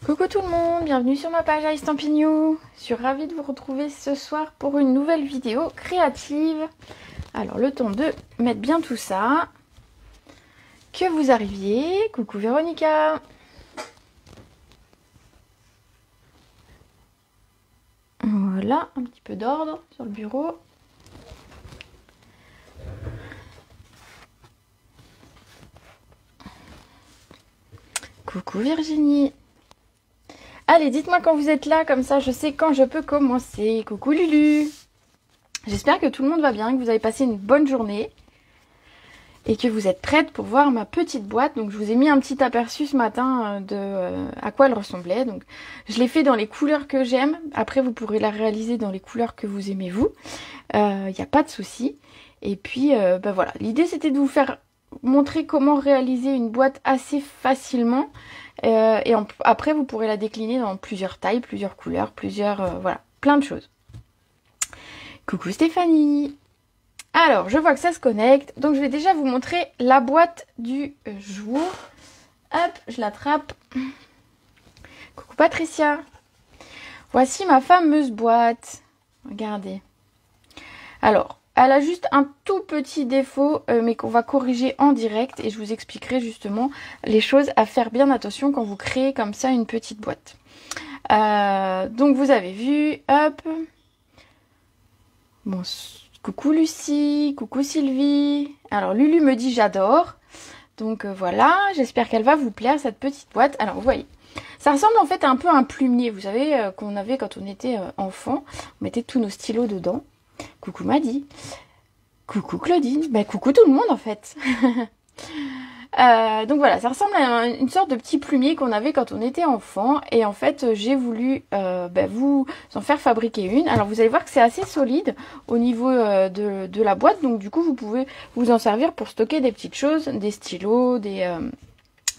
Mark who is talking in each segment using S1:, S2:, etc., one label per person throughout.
S1: Coucou tout le monde, bienvenue sur ma page iStampin'You. Je suis ravie de vous retrouver ce soir pour une nouvelle vidéo créative. Alors le temps de mettre bien tout ça. Que vous arriviez. Coucou Véronica. Voilà, un petit peu d'ordre sur le bureau. Coucou Virginie. Allez, dites-moi quand vous êtes là, comme ça je sais quand je peux commencer. Coucou Lulu. J'espère que tout le monde va bien, que vous avez passé une bonne journée. Et que vous êtes prête pour voir ma petite boîte. Donc je vous ai mis un petit aperçu ce matin de à quoi elle ressemblait. Donc je l'ai fait dans les couleurs que j'aime. Après vous pourrez la réaliser dans les couleurs que vous aimez vous. Il n'y a pas de souci. Et puis voilà, l'idée c'était de vous faire montrer comment réaliser une boîte assez facilement. Après vous pourrez la décliner dans plusieurs tailles, plusieurs couleurs, voilà, plein de choses. Coucou Stéphanie. Alors, je vois que ça se connecte. Donc, je vais déjà vous montrer la boîte du jour. Hop, je l'attrape. Coucou Patricia. Voici ma fameuse boîte. Regardez. Alors, elle a juste un tout petit défaut, mais qu'on va corriger en direct. Et je vous expliquerai justement les choses à faire bien attention quand vous créez comme ça une petite boîte. Donc, vous avez vu. Hop. Bon, coucou Lucie, coucou Sylvie. Alors Lulu me dit j'adore. Donc voilà, j'espère qu'elle va vous plaire cette petite boîte. Alors vous voyez, ça ressemble en fait un peu à un plumier, vous savez, qu'on avait quand on était enfant. On mettait tous nos stylos dedans. Coucou Maddy. Coucou Claudine. Ben coucou tout le monde en fait. Donc voilà, ça ressemble à une sorte de petit plumier qu'on avait quand on était enfant. Et en fait, j'ai voulu vous en faire fabriquer une. Alors vous allez voir que c'est assez solide au niveau de la boîte. Donc du coup, vous pouvez vous en servir pour stocker des petites choses, des stylos, des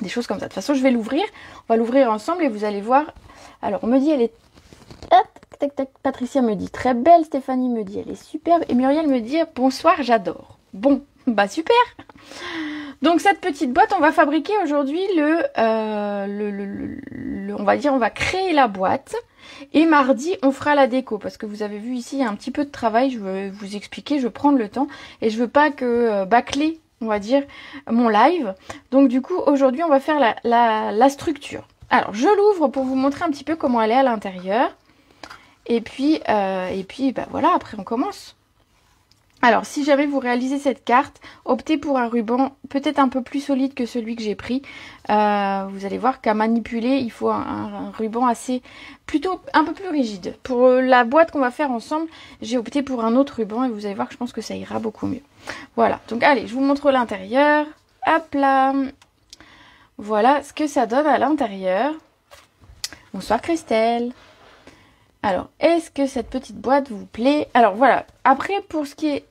S1: choses comme ça. De toute façon, je vais l'ouvrir. On va l'ouvrir ensemble et vous allez voir. Alors on me dit elle est... Hop, tac, tac. Patricia me dit très belle. Stéphanie me dit elle est superbe. Et Muriel me dit bonsoir, j'adore. Bon, bah super. Donc cette petite boîte, on va fabriquer aujourd'hui on va dire, on va créer la boîte. Et mardi, on fera la déco. Parce que vous avez vu ici, il y a un petit peu de travail. Je veux vous expliquer, je veux prendre le temps. Et je veux pas que bâcler, on va dire, mon live. Donc du coup, aujourd'hui, on va faire la structure. Alors, je l'ouvre pour vous montrer un petit peu comment elle est à l'intérieur. Et puis voilà, après on commence. Alors, si jamais vous réalisez cette carte, optez pour un ruban peut-être un peu plus solide que celui que j'ai pris. Vous allez voir qu'à manipuler, il faut un ruban plutôt un peu plus rigide. Pour la boîte qu'on va faire ensemble, j'ai opté pour un autre ruban et vous allez voir que je pense que ça ira beaucoup mieux. Voilà, donc allez, je vous montre l'intérieur. Hop là. Voilà ce que ça donne à l'intérieur. Bonsoir Christelle. Alors, est-ce que cette petite boîte vous plaît? Alors voilà, après pour ce qui est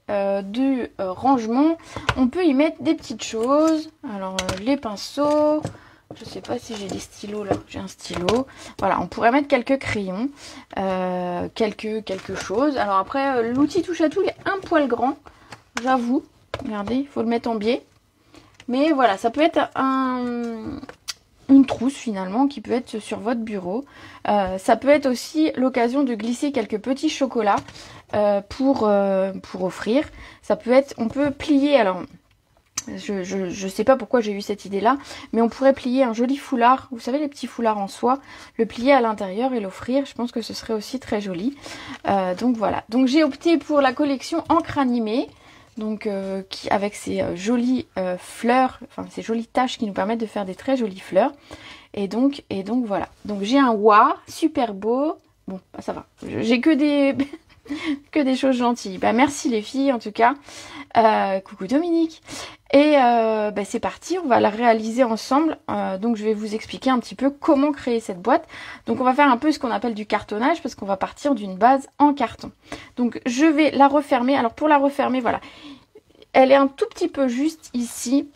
S1: du rangement, on peut y mettre des petites choses. Alors les pinceaux, je sais pas si j'ai des stylos là, j'ai un stylo. Voilà, on pourrait mettre quelques crayons, quelque chose. Alors après, l'outil touche à tout, il est un poil grand, j'avoue. Regardez, il faut le mettre en biais. Mais voilà, ça peut être une trousse finalement qui peut être sur votre bureau. Ça peut être aussi l'occasion de glisser quelques petits chocolats pour offrir. Ça peut être, on peut plier, alors je sais pas pourquoi j'ai eu cette idée là, mais on pourrait plier un joli foulard, vous savez les petits foulards en soie, le plier à l'intérieur et l'offrir. Je pense que ce serait aussi très joli. Donc voilà, donc j'ai opté pour la collection encre animée. Donc avec ces jolies fleurs, enfin ces jolies taches qui nous permettent de faire des très jolies fleurs. Et donc voilà. Donc j'ai un wa super beau. Bon, bah, ça va. J'ai que des que des choses gentilles. Bah merci les filles en tout cas. Coucou Dominique. Et c'est parti, on va la réaliser ensemble. Donc je vais vous expliquer un petit peu comment créer cette boîte. Donc on va faire un peu ce qu'on appelle du cartonnage parce qu'on va partir d'une base en carton. Donc je vais la refermer. Alors pour la refermer, voilà. Elle est un tout petit peu juste ici.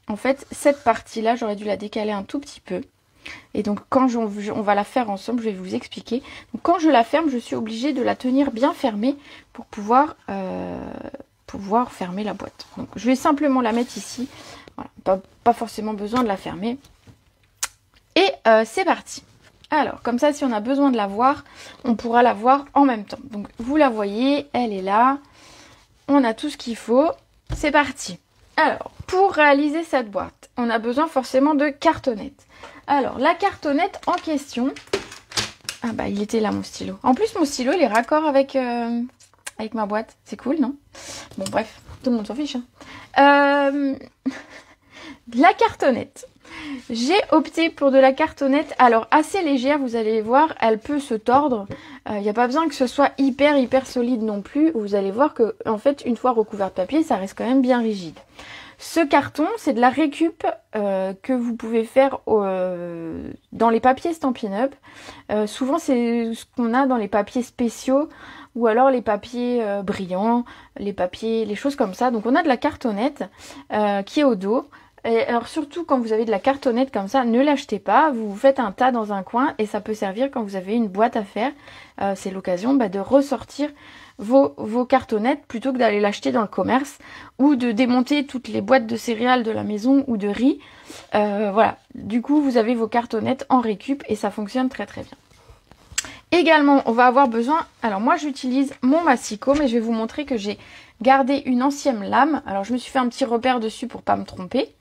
S1: En fait, cette partie-là, j'aurais dû la décaler un tout petit peu. Et donc quand on va la faire ensemble, je vais vous expliquer. Donc quand je la ferme, je suis obligée de la tenir bien fermée pour pouvoir fermer la boîte. Donc je vais simplement la mettre ici. Voilà, pas forcément besoin de la fermer. Et c'est parti. Alors, comme ça, si on a besoin de la voir, on pourra la voir en même temps. Donc, vous la voyez, elle est là. On a tout ce qu'il faut. C'est parti. Alors, pour réaliser cette boîte, on a besoin forcément de cartonnettes. Alors, la cartonnette en question... Ah bah, il était là, mon stylo. En plus, mon stylo, il est raccord avec ma boîte. C'est cool, non? Bon, bref, tout le monde s'en fiche. Hein. La cartonnette. J'ai opté pour de la cartonnette, alors assez légère, vous allez voir, elle peut se tordre. Il n'y a pas besoin que ce soit hyper solide non plus. Vous allez voir que, en fait, une fois recouvert de papier, ça reste quand même bien rigide. Ce carton, c'est de la récup que vous pouvez faire dans les papiers Stampin' Up. Souvent, c'est ce qu'on a dans les papiers spéciaux ou alors les papiers brillants, les choses comme ça. Donc, on a de la cartonnette qui est au dos. Et alors surtout quand vous avez de la cartonnette comme ça, ne l'achetez pas, vous faites un tas dans un coin et ça peut servir quand vous avez une boîte à faire. C'est l'occasion de ressortir vos cartonnettes plutôt que d'aller l'acheter dans le commerce ou de démonter toutes les boîtes de céréales de la maison ou de riz. Voilà, du coup vous avez vos cartonnettes en récup et ça fonctionne très bien. Également, on va avoir besoin, alors moi j'utilise mon massicot, mais je vais vous montrer que j'ai gardé une ancienne lame. Alors je me suis fait un petit repère dessus pour pas me tromper.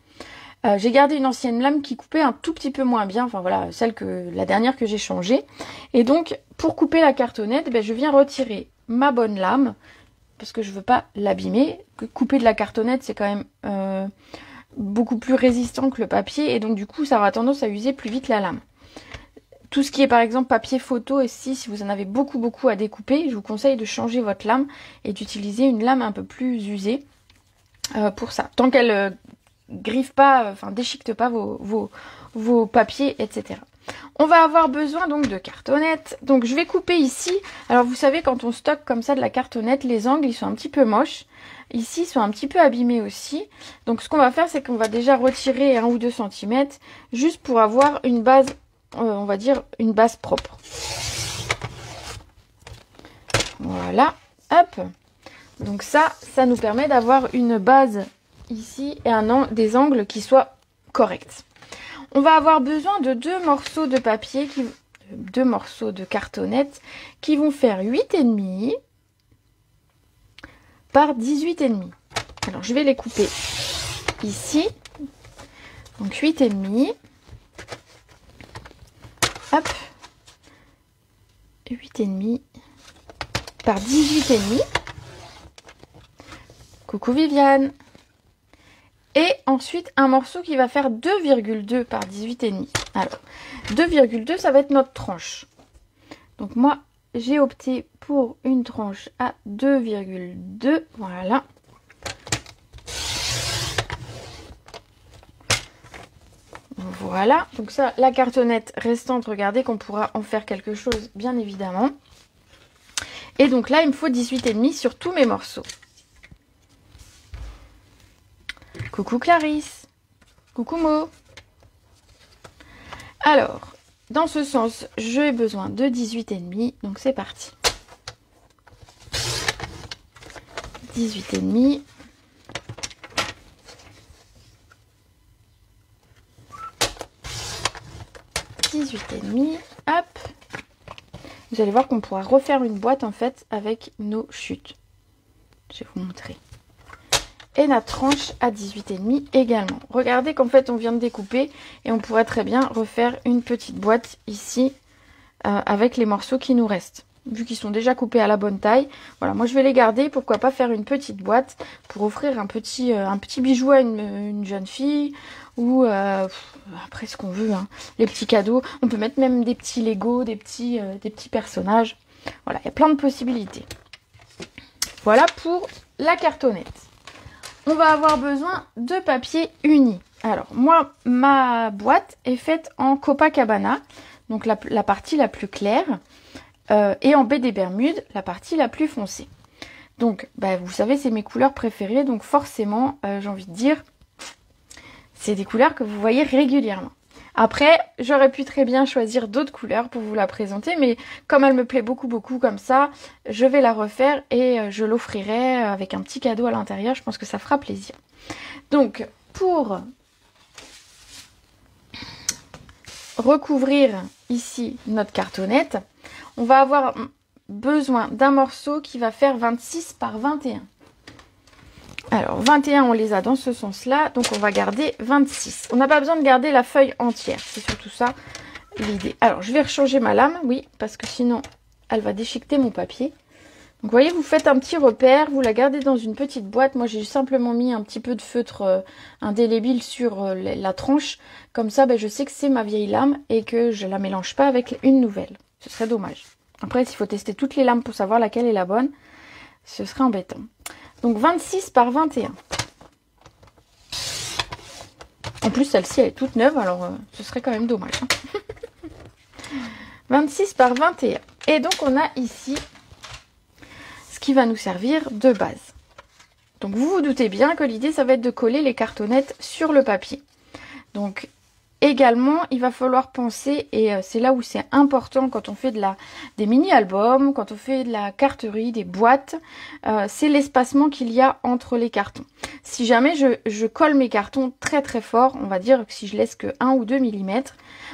S1: J'ai gardé une ancienne lame qui coupait un tout petit peu moins bien, enfin voilà, la dernière que j'ai changée. Et donc, pour couper la cartonnette, je viens retirer ma bonne lame, parce que je veux pas l'abîmer. Couper de la cartonnette, c'est quand même beaucoup plus résistant que le papier, et donc du coup, ça aura tendance à user plus vite la lame. Tout ce qui est par exemple papier photo, si vous en avez beaucoup à découper, je vous conseille de changer votre lame et d'utiliser une lame un peu plus usée pour ça. Tant qu'elle griffe pas, enfin déchiquete pas vos papiers, etc. On va avoir besoin donc de cartonnettes. Donc je vais couper ici. Alors vous savez, quand on stocke comme ça de la cartonnette, les angles ils sont un petit peu moches. Ici ils sont un petit peu abîmés aussi. Donc ce qu'on va faire, c'est qu'on va déjà retirer 1 ou 2 cm juste pour avoir une base, on va dire une base propre. Voilà, hop. Donc ça nous permet d'avoir une base ici et des angles qui soient corrects. On va avoir besoin de 2 morceaux de papier, 2 morceaux de cartonnette qui vont faire 8,5 par 18,5. Alors je vais les couper ici. Donc 8,5. Hop. 8,5 par 18,5. Coucou Viviane. Et ensuite, un morceau qui va faire 2,2 par 18,5. Alors, 2,2, ça va être notre tranche. Donc moi, j'ai opté pour une tranche à 2,2. Voilà. Voilà. Donc ça, la cartonnette restante, regardez qu'on pourra en faire quelque chose, bien évidemment. Et donc là, il me faut 18,5 sur tous mes morceaux. Coucou Clarisse. Coucou Mo. Alors, dans ce sens, j'ai besoin de 18,5. Donc c'est parti. 18,5. Hop. Vous allez voir qu'on pourra refaire une boîte en fait avec nos chutes. Je vais vous montrer. Et notre tranche à 18,5 également. Regardez qu'en fait on vient de découper et on pourrait très bien refaire une petite boîte ici avec les morceaux qui nous restent. Vu qu'ils sont déjà coupés à la bonne taille. Voilà, moi je vais les garder. Pourquoi pas faire une petite boîte pour offrir un petit bijou à une jeune fille. Ou après ce qu'on veut, hein, les petits cadeaux. On peut mettre même des petits Lego, des petits personnages. Voilà, il y a plein de possibilités. Voilà pour la cartonnette. On va avoir besoin de papier uni. Alors moi, ma boîte est faite en Copacabana, donc la partie la plus claire, et en baie des Bermudes, la partie la plus foncée. Donc vous savez, c'est mes couleurs préférées, donc forcément, j'ai envie de dire, c'est des couleurs que vous voyez régulièrement. Après, j'aurais pu très bien choisir d'autres couleurs pour vous la présenter, mais comme elle me plaît beaucoup comme ça, je vais la refaire et je l'offrirai avec un petit cadeau à l'intérieur. Je pense que ça fera plaisir. Donc, pour recouvrir ici notre cartonnette, on va avoir besoin d'un morceau qui va faire 26 par 21. Alors 21 on les a dans ce sens là, donc on va garder 26. On n'a pas besoin de garder la feuille entière, c'est surtout ça l'idée. Alors je vais rechanger ma lame, oui, parce que sinon elle va déchiqueter mon papier. Donc vous voyez, vous faites un petit repère, vous la gardez dans une petite boîte. Moi j'ai simplement mis un petit peu de feutre indélébile sur la tranche. Comme ça je sais que c'est ma vieille lame et que je la mélange pas avec une nouvelle. Ce serait dommage. Après s'il faut tester toutes les lames pour savoir laquelle est la bonne, ce serait embêtant. Donc 26 par 21. En plus celle-ci elle est toute neuve, alors ce serait quand même dommage. 26 par 21. Et donc on a ici ce qui va nous servir de base. Donc vous vous doutez bien que l'idée ça va être de coller les cartonnettes sur le papier. Donc également il va falloir penser, et c'est là où c'est important quand on fait des mini-albums, quand on fait de la carterie, des boîtes, c'est l'espacement qu'il y a entre les cartons. Si jamais je colle mes cartons très très fort, on va dire que si je laisse que 1 ou 2 mm,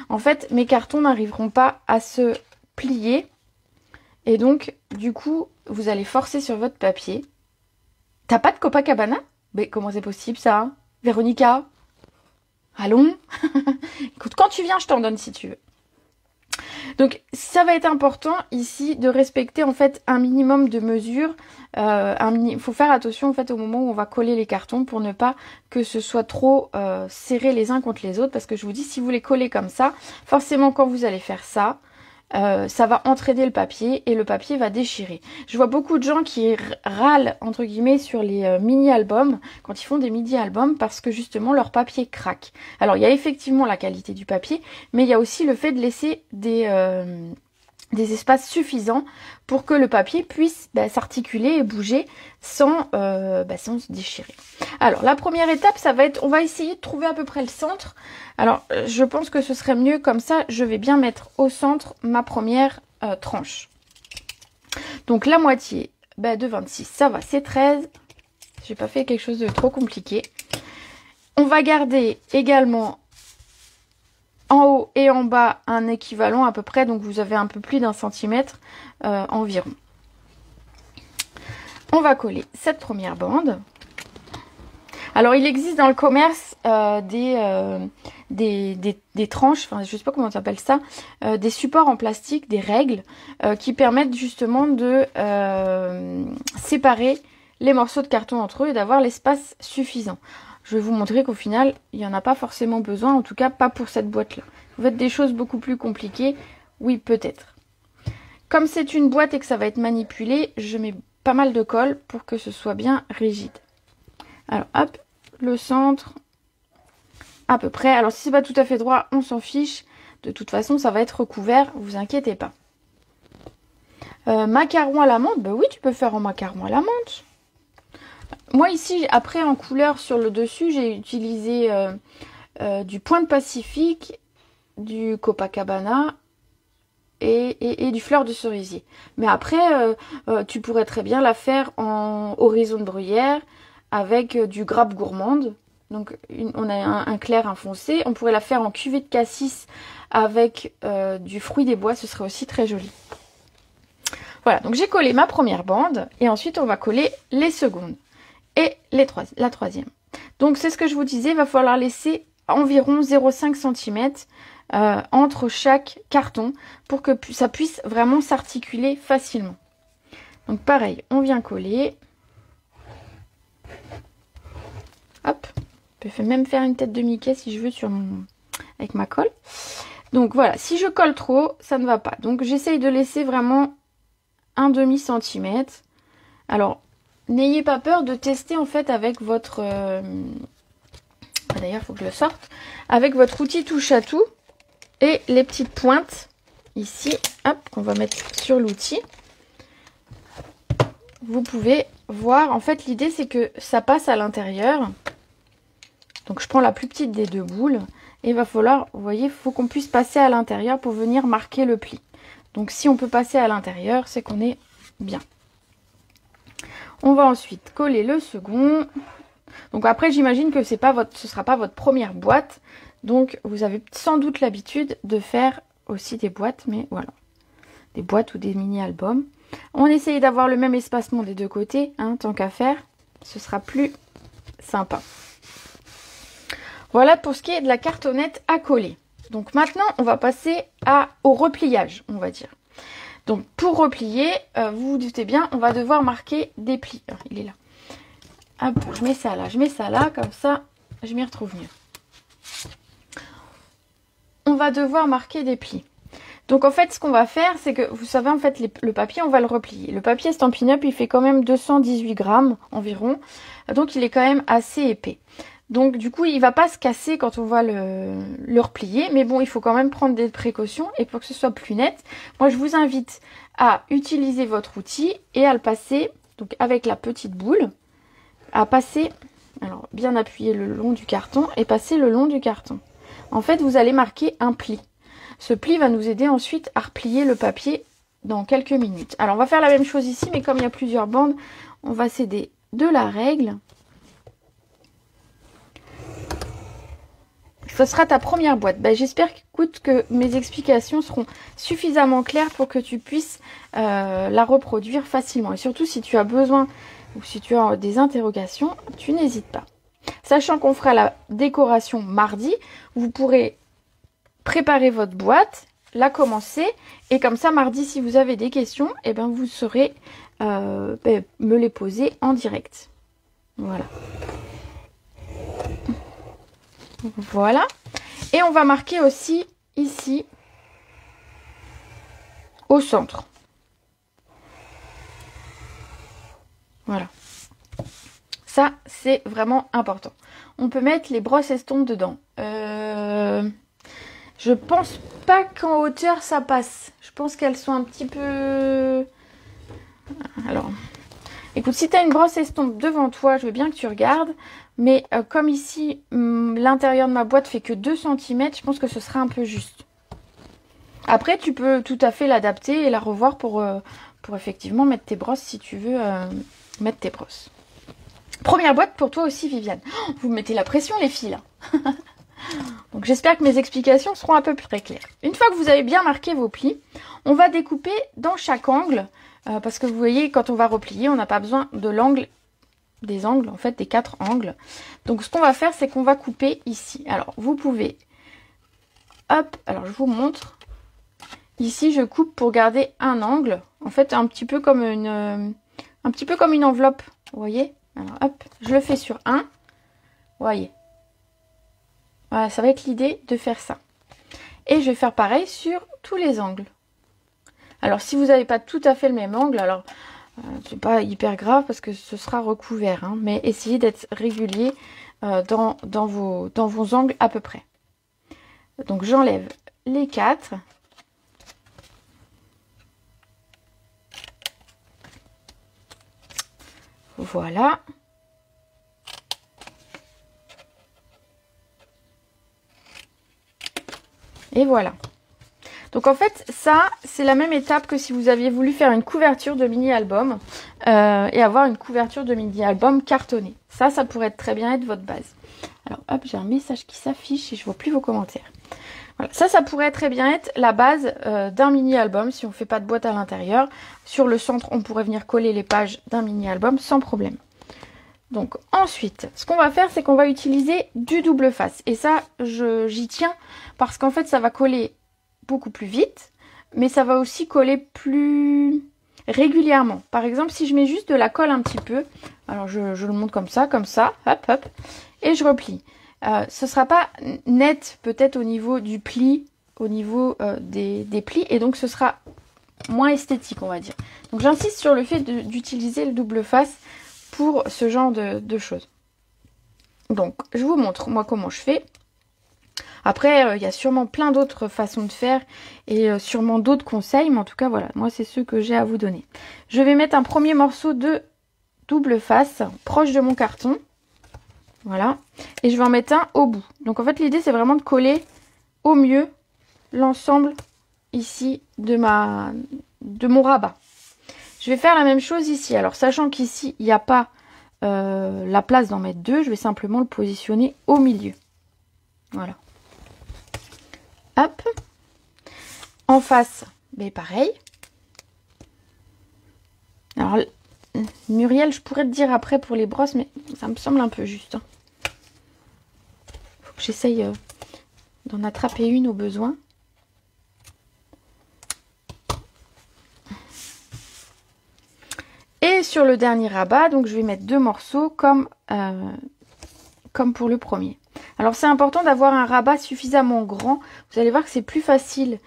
S1: en fait mes cartons n'arriveront pas à se plier. Et donc, du coup, vous allez forcer sur votre papier. T'as pas de Copacabana? Mais comment c'est possible ça, hein, Véronica? Allons. Écoute, quand tu viens, je t'en donne si tu veux. Donc, ça va être important ici de respecter en fait un minimum de mesures. Il faut faire attention en fait au moment où on va coller les cartons pour ne pas que ce soit trop serré les uns contre les autres. Parce que je vous dis, si vous les collez comme ça, forcément quand vous allez faire ça, ça va entraider le papier et le papier va déchirer. Je vois beaucoup de gens qui râlent entre guillemets sur les mini-albums quand ils font des mini-albums parce que justement leur papier craque. Alors il y a effectivement la qualité du papier, mais il y a aussi le fait de laisser des espaces suffisants pour que le papier puisse s'articuler et bouger sans se déchirer. Alors la première étape, ça va être, on va essayer de trouver à peu près le centre. Alors je pense que ce serait mieux comme ça, je vais bien mettre au centre ma première tranche. Donc la moitié de 26, ça va, c'est 13. J'ai pas fait quelque chose de trop compliqué. On va garder également en haut et en bas un équivalent à peu près, donc vous avez un peu plus d'1 centimètre environ. On va coller cette première bande. Alors il existe dans le commerce des tranches, enfin je sais pas comment on appelle ça, des supports en plastique, des règles qui permettent justement de séparer les morceaux de carton entre eux et d'avoir l'espace suffisant. Je vais vous montrer qu'au final, il n'y en a pas forcément besoin, en tout cas pas pour cette boîte-là. Vous faites des choses beaucoup plus compliquées, oui peut-être. Comme c'est une boîte et que ça va être manipulé, je mets pas mal de colle pour que ce soit bien rigide. Alors hop, le centre, à peu près. Alors si c'est pas tout à fait droit, on s'en fiche. De toute façon, ça va être recouvert, vous inquiétez pas. Macaron à la menthe, bah oui, tu peux faire en macaron à la menthe. Moi ici, après en couleur sur le dessus, j'ai utilisé du Pointe Pacifique, du Copacabana et du fleur de cerisier. Mais après, tu pourrais très bien la faire en horizon de bruyère avec du grappe gourmande. Donc on a un clair, un foncé. On pourrait la faire en cuvée de cassis avec du fruit des bois, ce serait aussi très joli. Voilà, donc j'ai collé ma première bande et ensuite on va coller les secondes. Et la troisième. Donc c'est ce que je vous disais, il va falloir laisser environ 0,5 cm entre chaque carton pour que ça puisse vraiment s'articuler facilement. Donc pareil, on vient coller. Hop, je peux même faire une tête de Mickey si je veux avec ma colle. Donc voilà, si je colle trop, ça ne va pas. Donc j'essaye de laisser vraiment un demi-centimètre. Alors, n'ayez pas peur de tester en fait avec votre... D'ailleurs, il faut que je le sorte. Avec votre outil touche à tout. Et les petites pointes ici, hop, qu'on va mettre sur l'outil. Vous pouvez voir, en fait, l'idée c'est que ça passe à l'intérieur. Donc je prends la plus petite des deux boules. Et il va falloir, vous voyez, il faut qu'on puisse passer à l'intérieur pour venir marquer le pli. Donc si on peut passer à l'intérieur, c'est qu'on est bien. On va ensuite coller le second. Donc après, j'imagine que ce sera pas votre première boîte. Donc vous avez sans doute l'habitude de faire aussi des boîtes, mais voilà. Des boîtes ou des mini-albums. On essaye d'avoir le même espacement des deux côtés, hein, tant qu'à faire. Ce sera plus sympa. Voilà pour ce qui est de la cartonnette à coller. Donc maintenant, on va passer au repliage, on va dire. Donc pour replier, vous vous doutez bien, on va devoir marquer des plis. Alors, il est là. Hop, je mets ça là, comme ça, je m'y retrouve mieux. On va devoir marquer des plis. Donc en fait, ce qu'on va faire, c'est que, vous savez, en fait, le papier, on va le replier. Le papier Stampin' Up, il fait quand même 218 grammes environ. Donc il est quand même assez épais. Donc du coup, il va pas se casser quand on va le replier. Mais bon, il faut quand même prendre des précautions. Et pour que ce soit plus net, moi je vous invite à utiliser votre outil et à le passer, donc avec la petite boule, à passer, alors bien appuyer le long du carton et passer le long du carton. En fait, vous allez marquer un pli. Ce pli va nous aider ensuite à replier le papier dans quelques minutes. Alors on va faire la même chose ici, mais comme il y a plusieurs bandes, on va s'aider de la règle. Ce sera ta première boîte. Ben, j'espère que mes explications seront suffisamment claires pour que tu puisses la reproduire facilement. Et surtout si tu as besoin ou si tu as des interrogations, tu n'hésites pas. Sachant qu'on fera la décoration mardi, vous pourrez préparer votre boîte, la commencer, et comme ça mardi si vous avez des questions, et ben vous saurez me les poser en direct. Voilà. Voilà. Et on va marquer aussi ici au centre. Voilà. Ça, c'est vraiment important. On peut mettre les brosses estompes dedans. Je pense pas qu'en hauteur ça passe. Je pense qu'elles sont un petit peu... Alors, écoute, si tu as une brosse estompe devant toi, je veux bien que tu regardes. Mais comme ici, l'intérieur de ma boîte fait que 2 cm, je pense que ce sera un peu juste. Après, tu peux tout à fait l'adapter et la revoir pour effectivement mettre tes brosses si tu veux mettre tes brosses. Première boîte pour toi aussi, Viviane. Oh, vous me mettez la pression, les filles, là. Donc j'espère que mes explications seront un peu plus claires. Une fois que vous avez bien marqué vos plis, on va découper dans chaque angle. Parce que vous voyez, quand on va replier, on n'a pas besoin de l'angle, des angles, en fait, des 4 angles. Donc ce qu'on va faire, c'est qu'on va couper ici. Alors vous pouvez, hop, alors je vous montre. Ici, je coupe pour garder un angle. En fait, un petit peu comme une enveloppe. Vous voyez? Alors hop, je le fais sur un. Vous voyez? Voilà, ça va être l'idée de faire ça. Et je vais faire pareil sur tous les angles. Alors si vous n'avez pas tout à fait le même angle, alors c'est pas hyper grave parce que ce sera recouvert. Hein, mais essayez d'être régulier dans vos angles à peu près. Donc j'enlève les 4. Voilà. Et voilà. Donc en fait, ça, c'est la même étape que si vous aviez voulu faire une couverture de mini-album et avoir une couverture de mini-album cartonné. Ça pourrait très bien être votre base. Alors hop, j'ai un message qui s'affiche et je vois plus vos commentaires. Voilà. Ça pourrait très bien être la base d'un mini-album si on ne fait pas de boîte à l'intérieur. Sur le centre, on pourrait venir coller les pages d'un mini-album sans problème. Donc ensuite, ce qu'on va faire, c'est qu'on va utiliser du double face. Et ça, j'y tiens parce qu'en fait, ça va coller beaucoup plus vite, mais ça va aussi coller plus régulièrement. Par exemple, si je mets juste de la colle un petit peu, alors je le montre comme ça, hop, hop, et je replie. Ce sera pas net peut-être au niveau du pli, au niveau des plis, et donc ce sera moins esthétique, on va dire. Donc j'insiste sur le fait d'utiliser le double face pour ce genre de choses. Donc je vous montre moi comment je fais. Après il y a sûrement plein d'autres façons de faire et sûrement d'autres conseils, mais en tout cas voilà, moi c'est ceux que j'ai à vous donner. Je vais mettre un premier morceau de double face proche de mon carton. Voilà. Et je vais en mettre un au bout. Donc en fait l'idée c'est vraiment de coller au mieux l'ensemble ici de mon rabat. Je vais faire la même chose ici. Alors sachant qu'ici il n'y a pas la place d'en mettre deux, je vais simplement le positionner au milieu. Voilà. Hop. En face, mais pareil. Alors, Muriel, je pourrais te dire après pour les brosses, mais ça me semble un peu juste. Hein. Faut que j'essaye d'en attraper une au besoin. Et sur le dernier rabat, donc je vais mettre 2 morceaux comme pour le premier. Alors c'est important d'avoir un rabat suffisamment grand. Vous allez voir que c'est plus facile.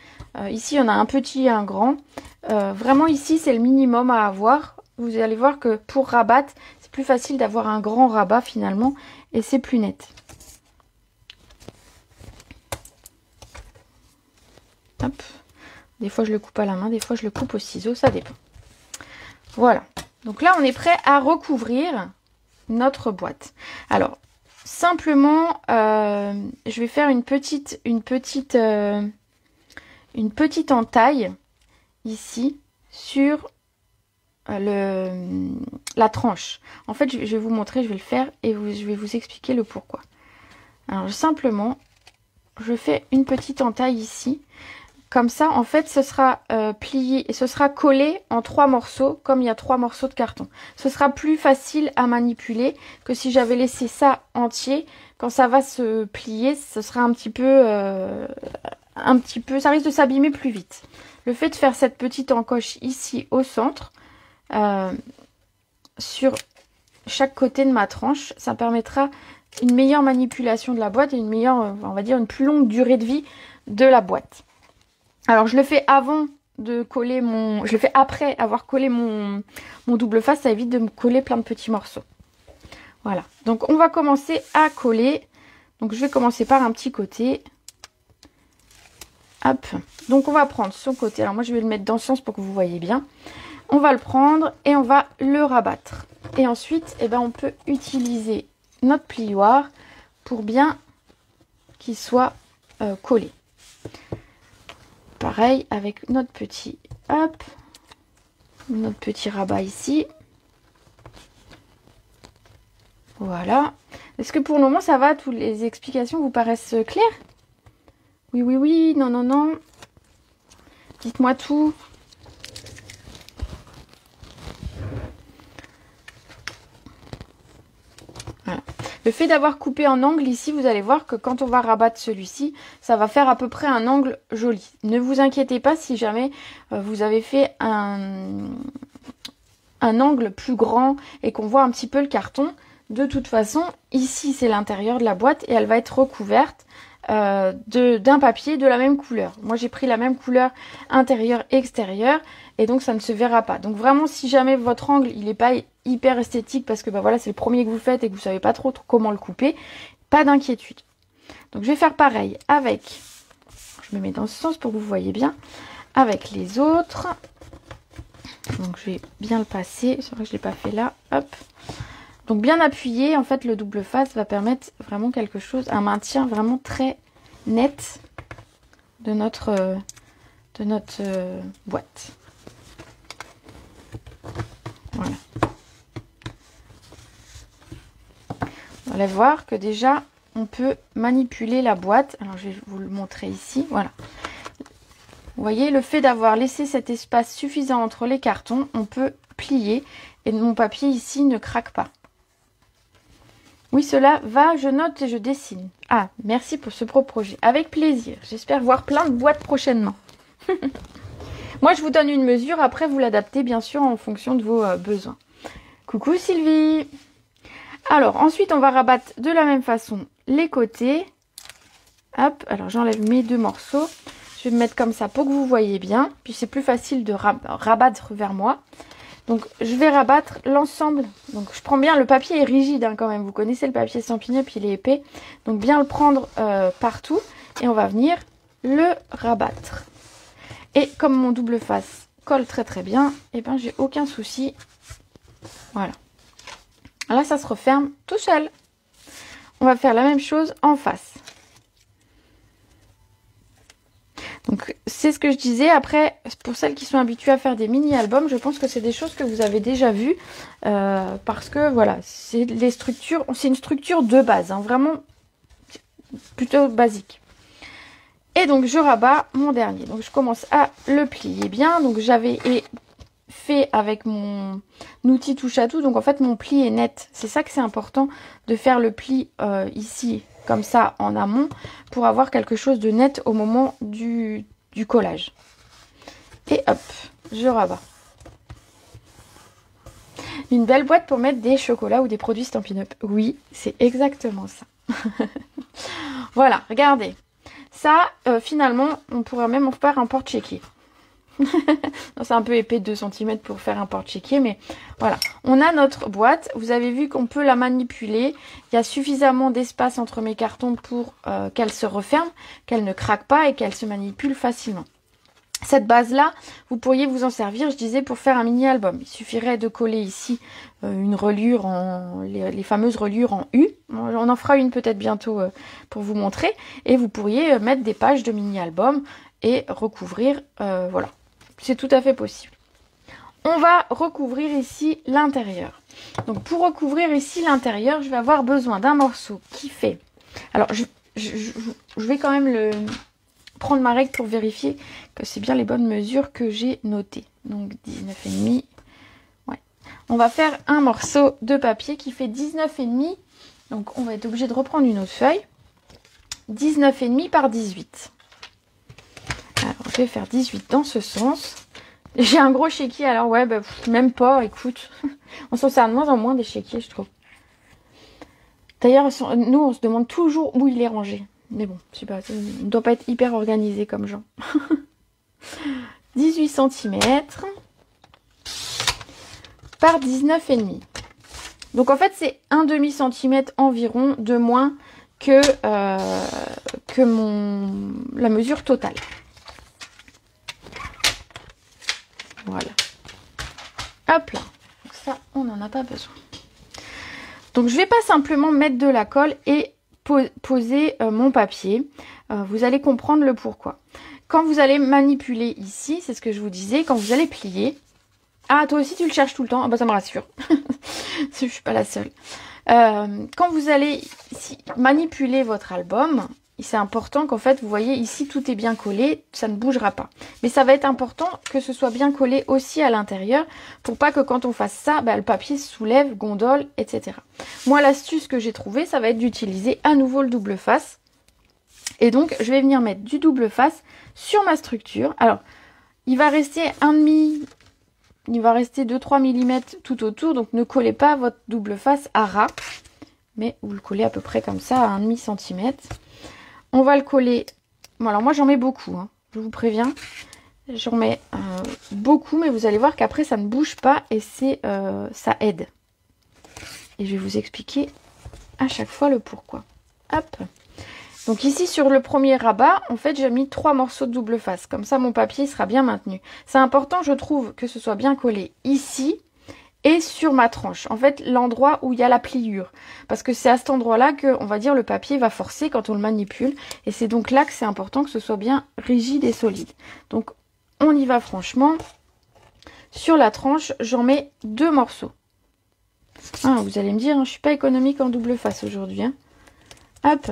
S1: Ici, il y en a un petit et un grand. Vraiment ici, c'est le minimum à avoir. Vous allez voir que pour rabattre, c'est plus facile d'avoir un grand rabat finalement. Et c'est plus net. Hop. Des fois, je le coupe à la main. Des fois, je le coupe au ciseau. Ça dépend. Voilà. Donc là, on est prêt à recouvrir notre boîte. Alors, simplement, je vais faire une petite entaille ici sur la tranche. En fait, je vais vous montrer, je vais le faire et je vais vous expliquer le pourquoi. Alors, simplement, je fais une petite entaille ici. Comme ça, en fait, ce sera plié et ce sera collé en 3 morceaux, comme il y a 3 morceaux de carton. Ce sera plus facile à manipuler que si j'avais laissé ça entier. Quand ça va se plier, ce sera un petit peu, ça risque de s'abîmer plus vite. Le fait de faire cette petite encoche ici au centre, sur chaque côté de ma tranche, ça permettra une meilleure manipulation de la boîte et une meilleure, on va dire, une plus longue durée de vie de la boîte. Alors je le fais avant de coller je le fais après avoir collé mon double face, ça évite de me coller plein de petits morceaux. Voilà, donc on va commencer à coller. Donc je vais commencer par un petit côté. Hop, donc on va prendre son côté. Alors moi je vais le mettre dans ce sens pour que vous voyez bien. On va le prendre et on va le rabattre. Et ensuite, eh ben, on peut utiliser notre plioir pour bien qu'il soit collé. Pareil avec notre petit rabat ici. Voilà. Est-ce que pour le moment ça va? Toutes les explications vous paraissent claires? Oui, oui, oui, non, non, non. Dites-moi tout. Voilà. Le fait d'avoir coupé en angle ici, vous allez voir que quand on va rabattre celui-ci, ça va faire à peu près un angle joli. Ne vous inquiétez pas si jamais vous avez fait un angle plus grand et qu'on voit un petit peu le carton. De toute façon, ici c'est l'intérieur de la boîte et elle va être recouverte d'un papier de la même couleur. Moi j'ai pris la même couleur intérieur-extérieur et donc ça ne se verra pas. Donc vraiment si jamais votre angle il n'est pas hyper esthétique parce que bah voilà c'est le premier que vous faites et que vous savez pas trop comment le couper, pas d'inquiétude. Donc je vais faire pareil avec, je me mets dans ce sens pour que vous voyez bien, avec les autres. Donc je vais bien le passer, c'est vrai que je ne l'ai pas fait là, hop. Donc bien appuyé, en fait le double face va permettre vraiment quelque chose, un maintien vraiment très net de notre boîte. Voilà. Vous allez voir que déjà on peut manipuler la boîte. Alors je vais vous le montrer ici, voilà. Vous voyez, le fait d'avoir laissé cet espace suffisant entre les cartons, on peut plier et mon papier ici ne craque pas. Oui, cela va, je note et je dessine. Ah, merci pour ce projet. Avec plaisir. J'espère voir plein de boîtes prochainement. Moi, je vous donne une mesure. Après, vous l'adaptez, bien sûr, en fonction de vos besoins. Coucou Sylvie. Alors, ensuite, on va rabattre de la même façon les côtés. Hop, alors j'enlève mes 2 morceaux. Je vais me mettre comme ça pour que vous voyez bien. Puis, c'est plus facile de rabattre vers moi. Donc je vais rabattre l'ensemble. Donc je prends bien, le papier est rigide hein, quand même. Vous connaissez le papier Stampin' Up, il est épais. Donc bien le prendre partout. Et on va venir le rabattre. Et comme mon double face colle très très bien, et ben j'ai aucun souci. Voilà. Là ça se referme tout seul. On va faire la même chose en face. Donc c'est ce que je disais. Après, pour celles qui sont habituées à faire des mini-albums, je pense que c'est des choses que vous avez déjà vues. Parce que voilà, c'est les structures, c'est une structure de base, hein, vraiment plutôt basique. Et donc je rabats mon dernier. Donc je commence à le plier bien. Donc j'avais fait avec mon outil touche à tout. Donc en fait mon pli est net. C'est ça que c'est important de faire le pli ici comme ça en amont pour avoir quelque chose de net au moment du collage. Et hop, je rabats. Une belle boîte pour mettre des chocolats ou des produits Stampin' Up. Oui, c'est exactement ça. Voilà, regardez. Ça, finalement, on pourrait même en faire un porte-chéquier. C'est un peu épais de 2 cm pour faire un porte-chéquier, mais voilà. On a notre boîte. Vous avez vu qu'on peut la manipuler. Il y a suffisamment d'espace entre mes cartons pour qu'elle se referme, qu'elle ne craque pas et qu'elle se manipule facilement. Cette base-là, vous pourriez vous en servir, je disais, pour faire un mini-album. Il suffirait de coller ici une reliure, les fameuses reliures en U. On en fera une peut-être bientôt pour vous montrer. Et vous pourriez mettre des pages de mini-album et recouvrir, voilà. C'est tout à fait possible. On va recouvrir ici l'intérieur. Donc pour recouvrir ici l'intérieur, je vais avoir besoin d'un morceau qui fait... Alors je vais quand même prendre ma règle pour vérifier que c'est bien les bonnes mesures que j'ai notées. Donc 19,5. Ouais. On va faire un morceau de papier qui fait 19,5. Donc on va être obligé de reprendre une autre feuille. 19,5 par 18. Alors je vais faire 18 dans ce sens. J'ai un gros chéquier, alors ouais, bah, même pas, écoute. On s'en sert de moins en moins des chéquiers, je trouve. D'ailleurs, nous, on se demande toujours où il est rangé. Mais bon, je sais pas, on ne doit pas être hyper organisé comme gens. 18 cm par 19,5. Donc en fait, c'est un demi centimètre environ de moins que la mesure totale. Voilà. Hop là. Donc ça, on n'en a pas besoin. Donc je vais pas simplement mettre de la colle et poser mon papier. Vous allez comprendre le pourquoi. Quand vous allez manipuler ici, c'est ce que je vous disais, quand vous allez plier. Ah, toi aussi tu le cherches tout le temps. Ah bah ça me rassure. Je suis pas la seule. Quand vous allez ici manipuler votre album, c'est important qu'en fait, vous voyez ici, tout est bien collé, ça ne bougera pas. Mais ça va être important que ce soit bien collé aussi à l'intérieur pour pas que quand on fasse ça, bah, le papier se soulève, gondole, etc. Moi, l'astuce que j'ai trouvée, ça va être d'utiliser à nouveau le double face. Et donc, je vais venir mettre du double face sur ma structure. Alors, il va rester 2-3 mm tout autour, donc ne collez pas votre double face à ras. Mais vous le collez à peu près comme ça, à 1,5 cm. On va le coller. Bon, alors moi j'en mets beaucoup, hein, je vous préviens. J'en mets beaucoup, mais vous allez voir qu'après ça ne bouge pas et ça aide. Et je vais vous expliquer à chaque fois le pourquoi. Hop. Donc ici sur le premier rabat, en fait j'ai mis 3 morceaux de double face. Comme ça mon papier sera bien maintenu. C'est important, je trouve, que ce soit bien collé ici et sur ma tranche, en fait l'endroit où il y a la pliure, parce que c'est à cet endroit là que on va dire le papier va forcer quand on le manipule, et c'est donc là que c'est important que ce soit bien rigide et solide. Donc on y va franchement. Sur la tranche j'en mets 2 morceaux. Ah, vous allez me dire, hein, je suis pas économique en double face aujourd'hui, hein. Hop.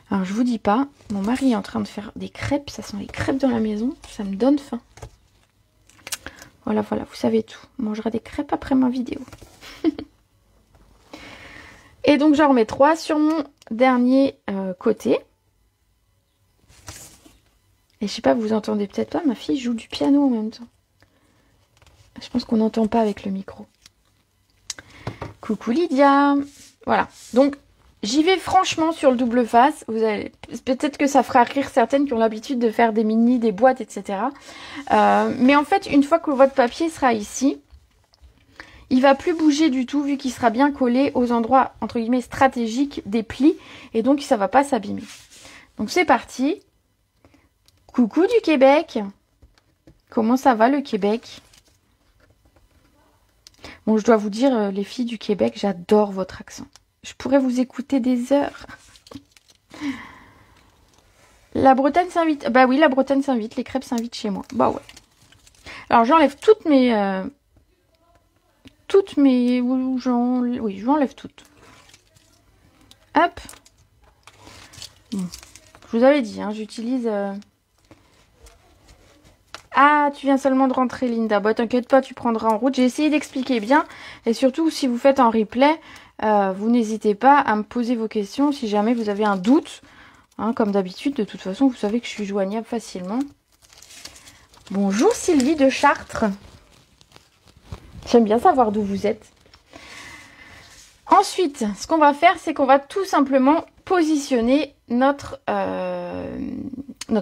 S1: Alors je vous dis pas, mon mari est en train de faire des crêpes, ça sent les crêpes dans la maison, ça me donne faim. Voilà, voilà, vous savez tout. On mangera des crêpes après ma vidéo. Et donc, j'en remets 3 sur mon dernier côté. Et je sais pas, vous entendez peut-être pas, ma fille joue du piano en même temps. Je pense qu'on n'entend pas avec le micro. Coucou Lydia. Voilà, donc j'y vais franchement sur le double face. Vous allez peut-être que ça fera rire certaines qui ont l'habitude de faire des mini, des boîtes, etc. Mais en fait, une fois que votre papier sera ici, il va plus bouger du tout vu qu'il sera bien collé aux endroits entre guillemets stratégiques des plis et donc ça va pas s'abîmer. Donc c'est parti. Coucou du Québec. Comment ça va le Québec? Bon, je dois vous dire, les filles du Québec, j'adore votre accent. Je pourrais vous écouter des heures. La Bretagne s'invite. Bah oui, la Bretagne s'invite. Les crêpes s'invitent chez moi. Bah ouais. Alors j'enlève toutes mes... Oui, j'enlève toutes. Hop. Bon. Je vous avais dit, hein, j'utilise... Ah, tu viens seulement de rentrer, Linda. Bah, t'inquiète pas, tu prendras en route. J'ai essayé d'expliquer bien. Et surtout, si vous faites un replay, vous n'hésitez pas à me poser vos questions si jamais vous avez un doute. Hein, comme d'habitude, de toute façon, vous savez que je suis joignable facilement. Bonjour Sylvie de Chartres. J'aime bien savoir d'où vous êtes. Ensuite, ce qu'on va faire, c'est qu'on va tout simplement positionner notre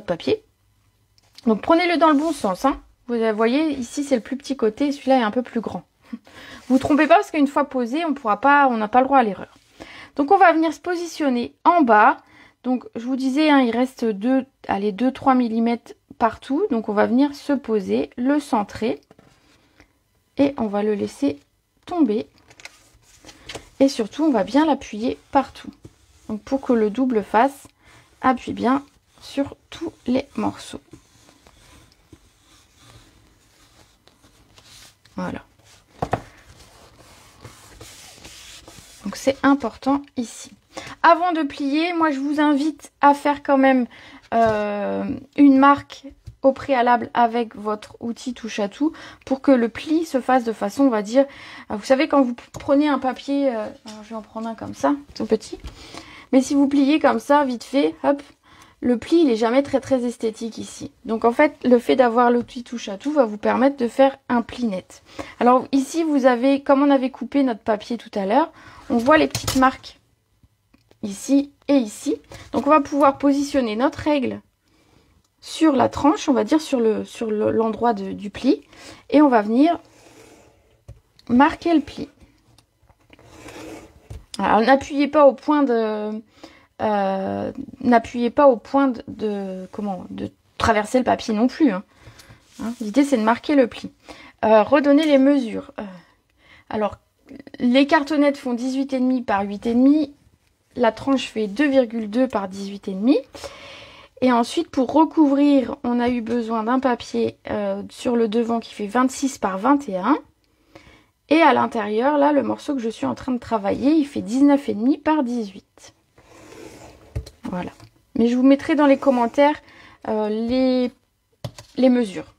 S1: papier. Donc prenez-le dans le bon sens. Hein. Vous voyez, ici c'est le plus petit côté, celui-là est un peu plus grand. Vous ne trompez pas parce qu'une fois posé, on n'a pas le droit à l'erreur. Donc on va venir se positionner en bas. Donc je vous disais, hein, il reste 2-3 mm partout. Donc on va venir se poser, le centrer. Et on va le laisser tomber. Et surtout, on va bien l'appuyer partout. Donc pour que le double face appuie bien sur tous les morceaux. Voilà. Donc c'est important ici. Avant de plier, moi je vous invite à faire quand même une marque au préalable avec votre outil touche à tout pour que le pli se fasse de façon, on va dire, vous savez quand vous prenez un papier, alors je vais en prendre un comme ça, tout petit, mais si vous pliez comme ça, vite fait, hop, le pli il est jamais très esthétique ici. Donc en fait, le fait d'avoir l'outil touche à tout va vous permettre de faire un pli net. Alors ici, vous avez, comme on avait coupé notre papier tout à l'heure, on voit les petites marques ici et ici. Donc on va pouvoir positionner notre règle sur la tranche, on va dire sur l'endroit du pli, et on va venir marquer le pli. Alors n'appuyez pas au point de traverser le papier non plus. Hein. L'idée c'est de marquer le pli. Redonner les mesures. Alors les cartonnettes font 18,5 par 8,5. La tranche fait 2,2 par 18,5. Et ensuite, pour recouvrir, on a eu besoin d'un papier sur le devant qui fait 26 par 21. Et à l'intérieur, là, le morceau que je suis en train de travailler, il fait 19,5 par 18. Voilà. Mais je vous mettrai dans les commentaires les mesures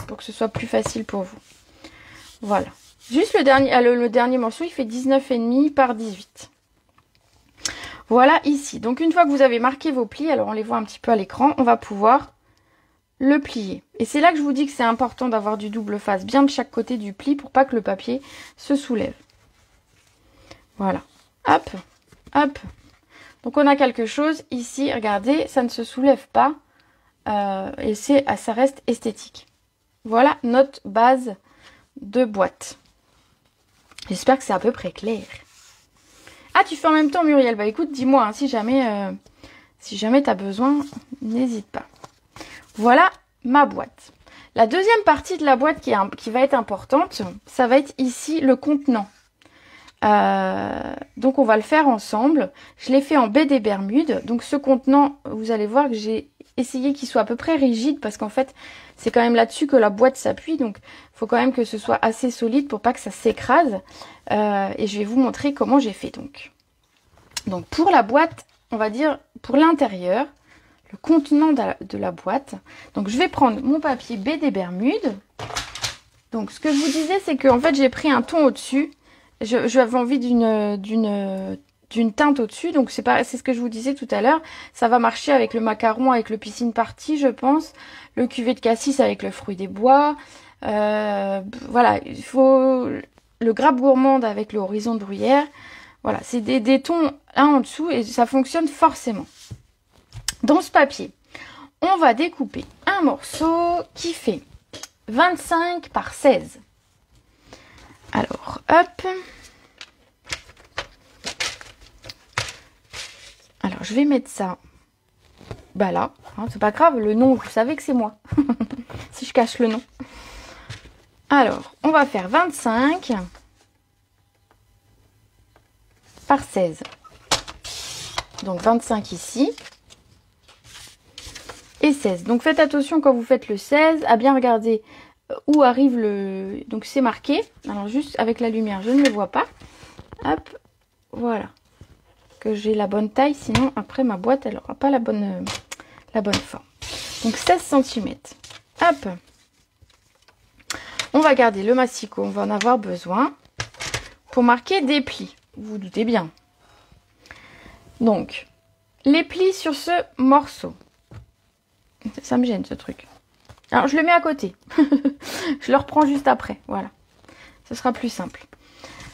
S1: pour que ce soit plus facile pour vous. Voilà. Juste le dernier morceau, il fait 19,5 par 18. Voilà ici. Donc une fois que vous avez marqué vos plis, alors on les voit un petit peu à l'écran, on va pouvoir le plier. Et c'est là que je vous dis que c'est important d'avoir du double face bien de chaque côté du pli pour pas que le papier se soulève. Voilà. Hop, hop. Donc on a quelque chose ici, regardez, ça ne se soulève pas et ça reste esthétique. Voilà notre base de boîte. J'espère que c'est à peu près clair. Ah, tu fais en même temps, Muriel. Bah écoute, dis-moi, hein, si jamais tu as besoin, n'hésite pas. Voilà ma boîte. La deuxième partie de la boîte qui va être importante, ça va être ici le contenant. Donc on va le faire ensemble. Je l'ai fait en baie des Bermudes. Donc ce contenant, vous allez voir que j'ai essayé qu'il soit à peu près rigide parce qu'en fait, c'est quand même là-dessus que la boîte s'appuie. Donc il faut quand même que ce soit assez solide pour pas que ça s'écrase. Et je vais vous montrer comment j'ai fait donc pour la boîte, on va dire pour l'intérieur, le contenant de la boîte. Donc je vais prendre mon papier baie des Bermudes. Donc ce que je vous disais, c'est qu'en fait j'ai pris un ton au-dessus. J'avais envie d'une teinte au-dessus. Donc c'est ce que je vous disais tout à l'heure. Ça va marcher avec le macaron, avec le piscine party, je pense. Le cuvée de cassis avec le fruit des bois. Voilà, il faut le grappe gourmande avec le horizon de bruyère. Voilà, c'est des tons là en dessous et ça fonctionne forcément. Dans ce papier, on va découper un morceau qui fait 25 par 16. Alors, hop. Alors, je vais mettre ça là. Hein, c'est pas grave, le nom, vous savez que c'est moi. Si je cache le nom. Alors, on va faire 25 par 16. Donc 25 ici. Et 16. Donc faites attention quand vous faites le 16 à bien regarder où arrive le... Donc c'est marqué. Alors juste avec la lumière, je ne le vois pas. Hop, voilà. que j'ai la bonne taille, sinon après ma boîte elle n'aura pas la bonne forme. Donc 16 cm. Hop. On va garder le massicot, on va en avoir besoin pour marquer des plis. Vous vous doutez bien. Donc, les plis sur ce morceau. Ça me gêne ce truc. Alors je le mets à côté. Je le reprends juste après. Voilà. Ce sera plus simple.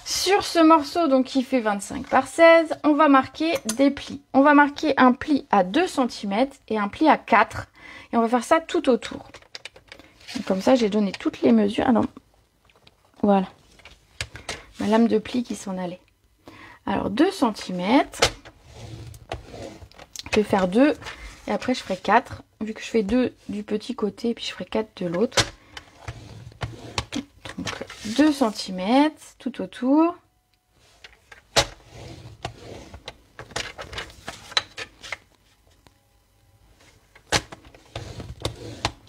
S1: Sur ce morceau donc qui fait 25 par 16, on va marquer des plis. On va marquer un pli à 2 cm et un pli à 4. Et on va faire ça tout autour. Donc, comme ça, j'ai donné toutes les mesures. Ah non. Voilà. Ma lame de pli qui s'en allait. Alors 2 cm. Je vais faire 2 et après je ferai 4. Vu que je fais 2 du petit côté et puis je ferai 4 de l'autre. Donc 2 cm tout autour.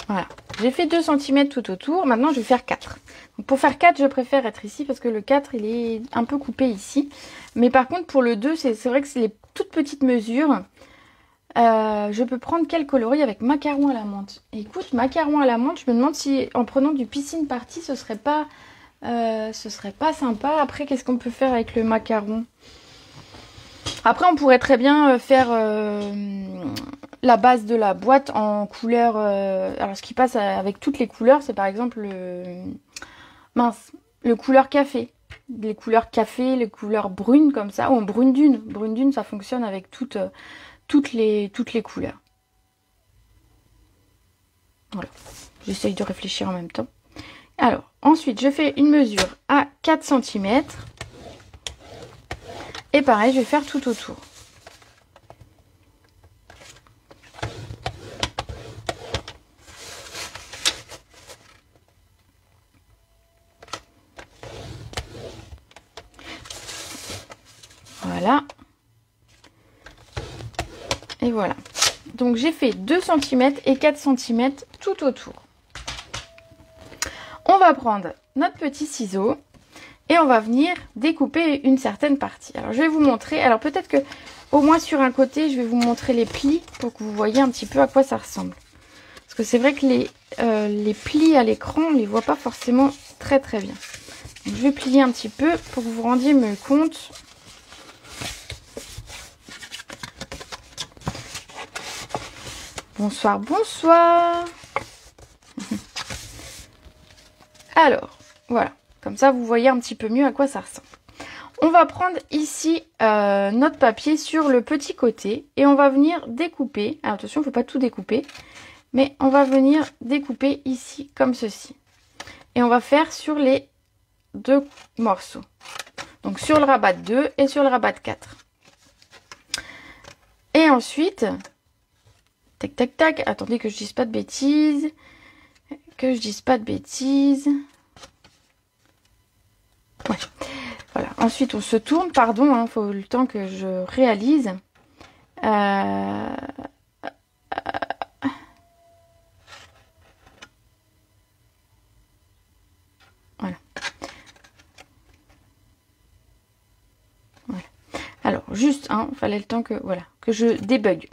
S1: Voilà, j'ai fait 2 cm tout autour. Maintenant je vais faire 4. Donc, pour faire 4, je préfère être ici parce que le 4 il est un peu coupé ici. Mais par contre pour le 2, c'est vrai que c'est les toutes petites mesures. Je peux prendre quel coloris avec macaron à la menthe. Écoute, macaron à la menthe, je me demande si en prenant du piscine party, ce serait pas sympa. Après, qu'est-ce qu'on peut faire avec le macaron? Après, on pourrait très bien faire la base de la boîte en couleur. Alors, ce qui passe avec toutes les couleurs, c'est par exemple le couleur café. Les couleurs café, les couleurs brunes comme ça, ou en brune dune. Brune dune, ça fonctionne avec toutes les couleurs. Voilà. J'essaye de réfléchir en même temps. Alors, ensuite, je fais une mesure à 4 cm. Et pareil, je vais faire tout autour. Voilà. Et voilà. Donc j'ai fait 2 cm et 4 cm tout autour. On va prendre notre petit ciseau et on va venir découper une certaine partie. Alors je vais vous montrer. Alors peut-être que au moins sur un côté, je vais vous montrer les plis pour que vous voyez un petit peu à quoi ça ressemble. Parce que c'est vrai que les plis à l'écran, on ne les voit pas forcément très très bien. Donc, je vais plier un petit peu pour que vous vous rendiez compte. Bonsoir, bonsoir. Alors, voilà. Comme ça, vous voyez un petit peu mieux à quoi ça ressemble. On va prendre ici notre papier sur le petit côté et on va venir découper. Alors, attention, il ne faut pas tout découper. Mais on va venir découper ici comme ceci. Et on va faire sur les deux morceaux. Donc, sur le rabat 2 et sur le rabat 4. Et ensuite... Tac, tac, tac. Attendez que je dise pas de bêtises. Que je dise pas de bêtises. Ouais. Voilà. Ensuite, on se tourne. Pardon, hein, faut le temps que je réalise. Voilà. Voilà. Alors, juste, hein, fallait le temps que, voilà, que je débug.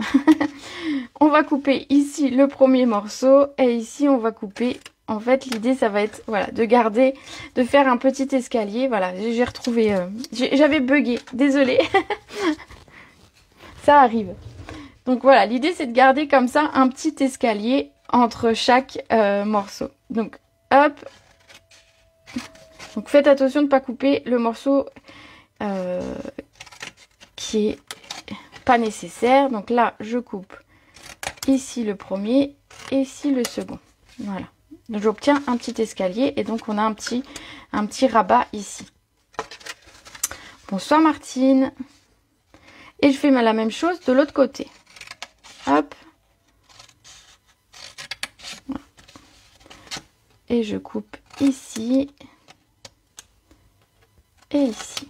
S1: On va couper ici le premier morceau et ici on va couper. En fait, l'idée ça va être, voilà, de garder, de faire un petit escalier. Voilà, j'ai retrouvé, j'avais bugué, désolée. Ça arrive. Donc voilà, l'idée c'est de garder comme ça un petit escalier entre chaque morceau. Donc hop. Donc faites attention de ne pas couper le morceau qui est pas nécessaire. Donc là, je coupe ici le premier et ici le second. Voilà. J'obtiens un petit escalier et donc on a un petit rabat ici. Bonsoir Martine. Et je fais la même chose de l'autre côté. Hop. Voilà. Et je coupe ici et ici.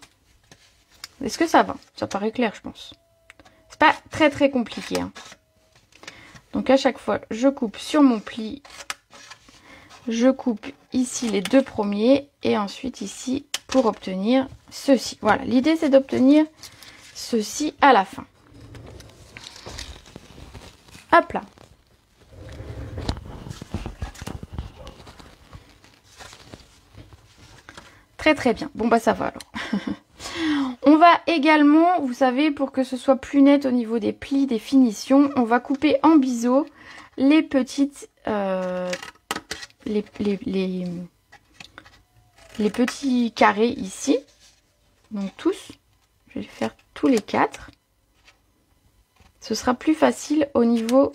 S1: Est-ce que ça va? Ça paraît clair, je pense. C'est pas très très compliqué, hein. Donc à chaque fois, je coupe sur mon pli. Je coupe ici les deux premiers et ensuite ici pour obtenir ceci. Voilà, l'idée c'est d'obtenir ceci à la fin. Hop là. Très très bien. Bon bah ça va alors. On va également, vous savez, pour que ce soit plus net au niveau des plis, des finitions, on va couper en biseau les petites... les petits carrés ici. Donc tous. Je vais faire tous les 4. Ce sera plus facile au niveau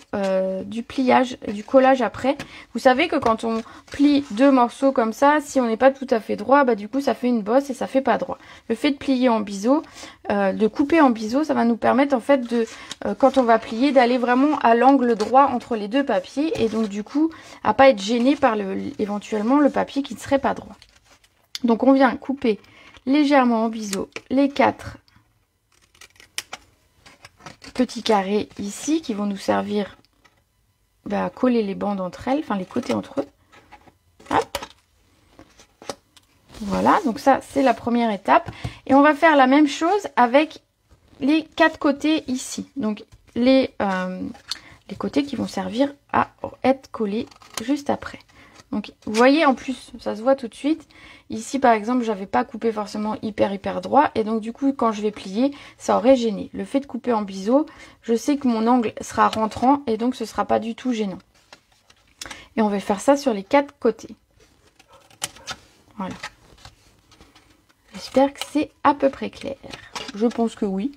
S1: du pliage, du collage après. Vous savez que quand on plie 2 morceaux comme ça, si on n'est pas tout à fait droit, bah du coup ça fait une bosse et ça fait pas droit. Le fait de plier en biseau, de couper en biseau, ça va nous permettre en fait de, quand on va plier, d'aller vraiment à l'angle droit entre les 2 papiers. Et donc du coup, à pas être gêné par éventuellement le papier qui ne serait pas droit. Donc on vient couper légèrement en biseau les 4 petits carrés ici qui vont nous servir à coller les bandes entre elles, enfin les côtés entre eux. Hop. Voilà, donc ça c'est la première étape. Et on va faire la même chose avec les 4 côtés ici. Donc les côtés qui vont servir à être collés juste après. Donc vous voyez, en plus ça se voit tout de suite. Ici par exemple j'avais pas coupé forcément hyper droit, et donc du coup quand je vais plier ça aurait gêné. Le fait de couper en biseau, je sais que mon angle sera rentrant et donc ce sera pas du tout gênant. Et on va faire ça sur les 4 côtés. Voilà. J'espère que c'est à peu près clair. Je pense que oui.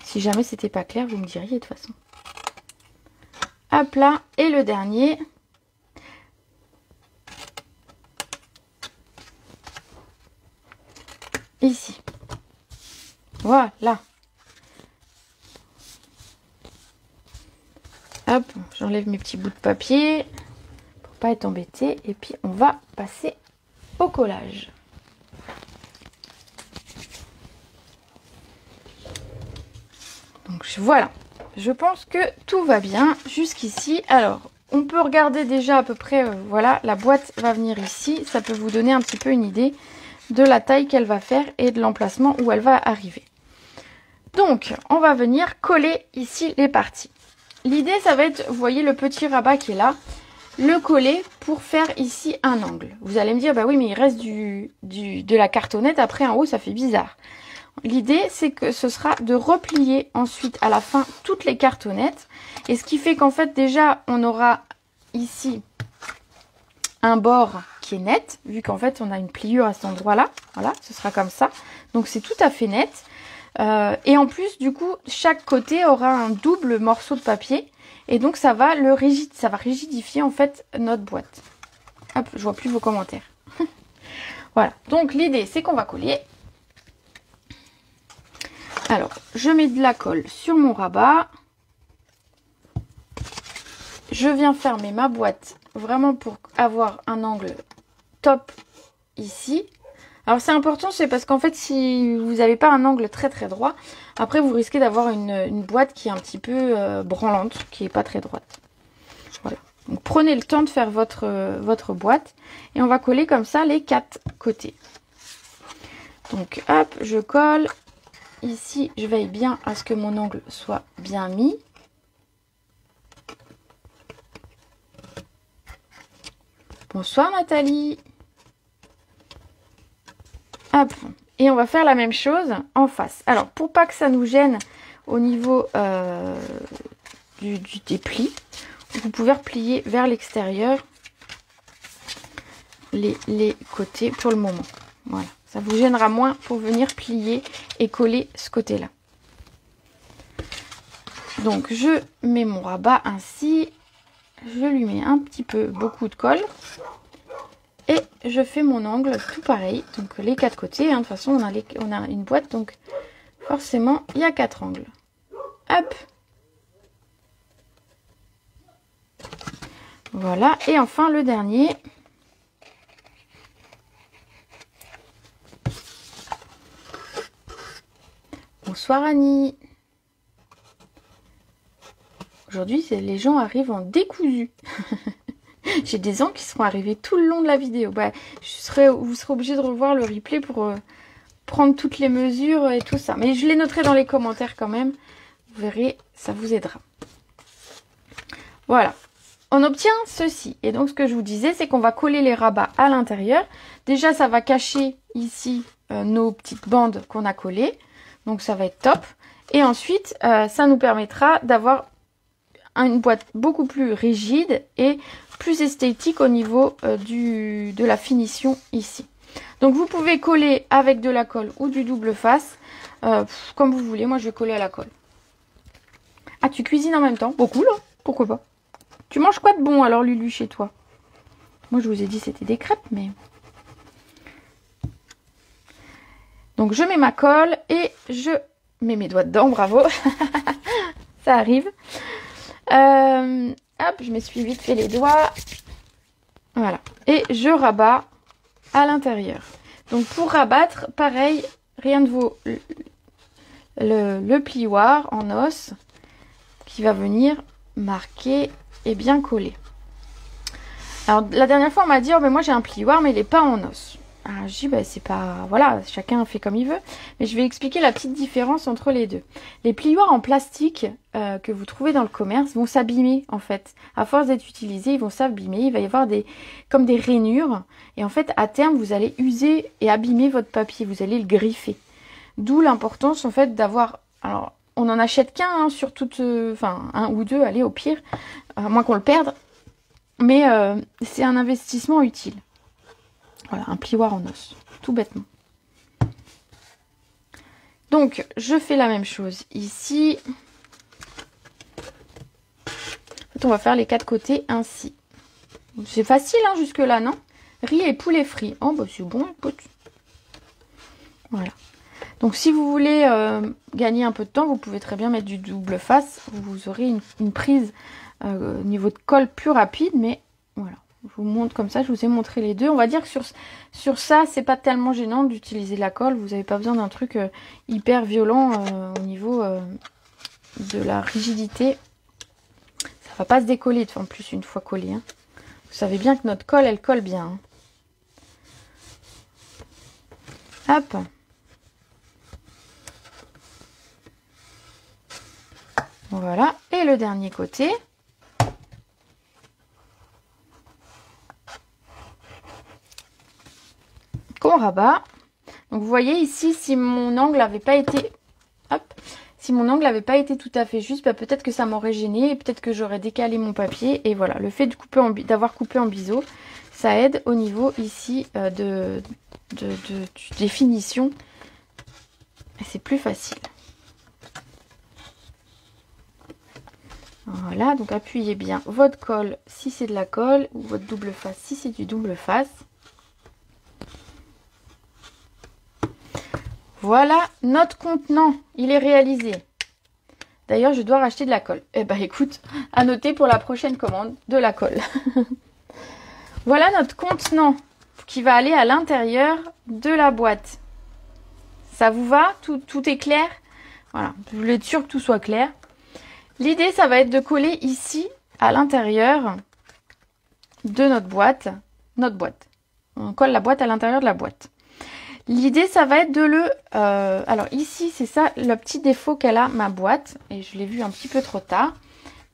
S1: Si jamais c'était pas clair, vous me diriez de toute façon. Hop là, et le dernier. Ici. Voilà. Hop, j'enlève mes petits bouts de papier pour pas être embêté. Et puis on va passer au collage. Donc voilà. Je pense que tout va bien jusqu'ici. Alors, on peut regarder déjà à peu près, voilà, la boîte va venir ici. Ça peut vous donner un petit peu une idée de la taille qu'elle va faire et de l'emplacement où elle va arriver. Donc, on va venir coller ici les parties. L'idée, ça va être, vous voyez le petit rabat qui est là, le coller pour faire ici un angle. Vous allez me dire, bah oui, mais il reste de la cartonnette après en haut, ça fait bizarre. L'idée, c'est que ce sera de replier ensuite à la fin toutes les cartonnettes. Et ce qui fait qu'en fait, déjà, on aura ici un bord qui est net, vu qu'en fait, on a une pliure à cet endroit-là. Voilà, ce sera comme ça. Donc, c'est tout à fait net. Et en plus, du coup, chaque côté aura un double morceau de papier. Et donc, ça va rigidifier, en fait, notre boîte. Hop, je vois plus vos commentaires. Voilà. Donc, l'idée, c'est qu'on va coller. Alors, je mets de la colle sur mon rabat. Je viens fermer ma boîte vraiment pour avoir un angle top ici. Alors, c'est important, c'est parce qu'en fait, si vous n'avez pas un angle très droit, après, vous risquez d'avoir une boîte qui est un petit peu branlante, qui n'est pas très droite. Voilà. Donc, prenez le temps de faire votre boîte. Et on va coller comme ça les 4 côtés. Donc, hop, je colle. Ici, je veille bien à ce que mon angle soit bien mis. Bonsoir Nathalie. Hop. Et on va faire la même chose en face. Alors, pour pas que ça nous gêne au niveau des plis, vous pouvez replier vers l'extérieur les côtés pour le moment. Voilà. Ça vous gênera moins pour venir plier et coller ce côté-là. Donc, je mets mon rabat ainsi. Je lui mets un petit peu, beaucoup de colle. Et je fais mon angle tout pareil. Donc, les 4 côtés. Hein. De toute façon, on a une boîte. Donc, forcément, il y a 4 angles. Hop. Voilà. Et enfin, le dernier. Bonsoir Annie. Aujourd'hui, les gens arrivent en décousu. J'ai des gens qui seront arrivés tout le long de la vidéo. Bah, vous serez obligé de revoir le replay prendre toutes les mesures et tout ça. Mais je les noterai dans les commentaires quand même. Vous verrez, ça vous aidera. Voilà. On obtient ceci. Et donc, ce que je vous disais, c'est qu'on va coller les rabats à l'intérieur. Déjà, ça va cacher ici nos petites bandes qu'on a collées. Donc, ça va être top. Et ensuite, ça nous permettra d'avoir une boîte beaucoup plus rigide et plus esthétique au niveau de la finition ici. Donc, vous pouvez coller avec de la colle ou du double face, comme vous voulez. Moi, je vais coller à la colle. Ah, tu cuisines en même temps? Beaucoup, là. Pourquoi pas? Tu manges quoi de bon alors, Lulu, chez toi? Moi, je vous ai dit c'était des crêpes, mais... Donc, je mets ma colle et je mets mes doigts dedans. Bravo. Ça arrive. Hop, je m'essuie vite fait les doigts. Voilà. Et je rabats à l'intérieur. Donc, pour rabattre, pareil, rien ne vaut le plioir en os qui va venir marquer et bien coller. Alors la dernière fois on m'a dit oh mais moi j'ai un plioir mais il n'est pas en os. Alors je dis bah c'est pas, voilà, chacun fait comme il veut, mais je vais expliquer la petite différence entre les deux. Les plioirs en plastique que vous trouvez dans le commerce vont s'abîmer en fait. À force d'être utilisés, ils vont s'abîmer, il va y avoir comme des rainures et en fait à terme vous allez user et abîmer votre papier, vous allez le griffer. D'où l'importance en fait d'avoir, alors on n'en achète qu'un hein, sur toute, enfin un ou deux, allez au pire, à moins qu'on le perde. Mais c'est un investissement utile. Voilà, un plioir en os, tout bêtement. Donc, je fais la même chose ici. En fait, on va faire les quatre côtés ainsi. C'est facile hein, jusque là, non? Riz et poulet frit. Oh, bah c'est bon, écoute. Voilà. Donc si vous voulez gagner un peu de temps, vous pouvez très bien mettre du double face. Vous aurez une prise au niveau de colle plus rapide, mais voilà. Je vous montre comme ça, je vous ai montré les deux. On va dire que sur ça, c'est pas tellement gênant d'utiliser la colle. Vous n'avez pas besoin d'un truc hyper violent au niveau de la rigidité. Ça va pas se décoller en plus une fois collé. Hein. Vous savez bien que notre colle, elle colle bien. Hein. Hop. Voilà, et le dernier côté. Qu'on rabat. Donc vous voyez ici, si mon angle n'avait pas été... Hop, si mon angle n'avait pas été tout à fait juste, bah, peut-être que ça m'aurait gêné, et peut-être que j'aurais décalé mon papier. Et voilà, le fait d'avoir coupé en biseau, ça aide au niveau ici des finitions. Et c'est plus facile. Voilà, donc appuyez bien votre colle si c'est de la colle, ou votre double face si c'est du double face. Voilà, notre contenant, il est réalisé. D'ailleurs, je dois racheter de la colle. Eh ben écoute, à noter pour la prochaine commande, de la colle. Voilà notre contenant qui va aller à l'intérieur de la boîte. Ça vous va? Tout est clair? Voilà, je voulais être sûre que tout soit clair. L'idée, ça va être de coller ici, à l'intérieur de notre boîte. On colle la boîte à l'intérieur de la boîte. L'idée, ça va être de le... alors ici, c'est ça le petit défaut qu'elle a, ma boîte. Et je l'ai vu un petit peu trop tard.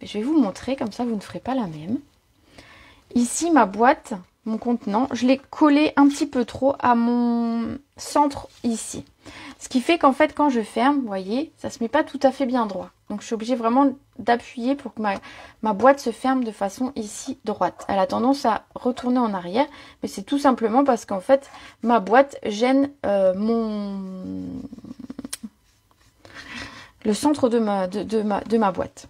S1: Mais je vais vous montrer, comme ça, vous ne ferez pas la même. Ici, ma boîte, mon contenant, je l'ai collé un petit peu trop à mon centre ici. Ce qui fait qu'en fait, quand je ferme, vous voyez, ça ne se met pas tout à fait bien droit. Donc, je suis obligée vraiment d'appuyer pour que ma boîte se ferme de façon ici droite. Elle a tendance à retourner en arrière, mais c'est tout simplement parce qu'en fait, ma boîte gêne le centre de ma boîte.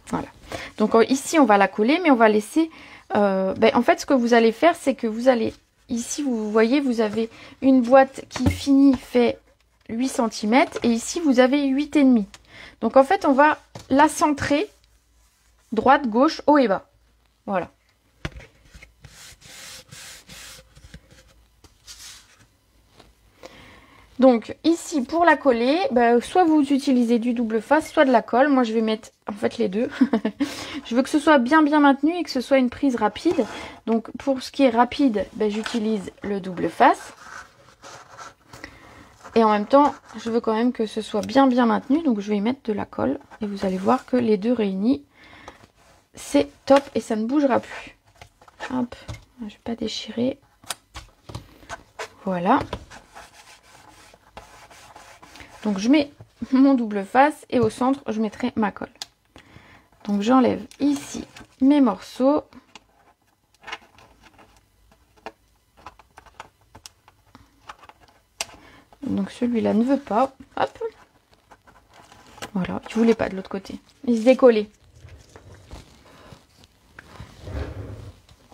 S1: Voilà. Donc, ici, on va la coller, mais on va laisser... en fait, ce que vous allez faire, c'est que vous allez... Ici, vous voyez, vous avez une boîte qui fait 8 cm et ici, vous avez 8,5. Donc, en fait, on va la centrer droite, gauche, haut et bas. Voilà. Donc, ici, pour la coller, soit vous utilisez du double face, soit de la colle. Moi, je vais mettre, en fait, les deux. Je veux que ce soit bien maintenu et que ce soit une prise rapide. Donc, pour ce qui est rapide, j'utilise le double face. Et en même temps, je veux quand même que ce soit bien maintenu. Donc je vais y mettre de la colle. Et vous allez voir que les deux réunis, c'est top et ça ne bougera plus. Hop, je ne vais pas déchirer. Voilà. Donc je mets mon double face et au centre, je mettrai ma colle. Donc j'enlève ici mes morceaux. Donc celui-là ne veut pas. Hop. Voilà, je voulais pas de l'autre côté. Il se décollait.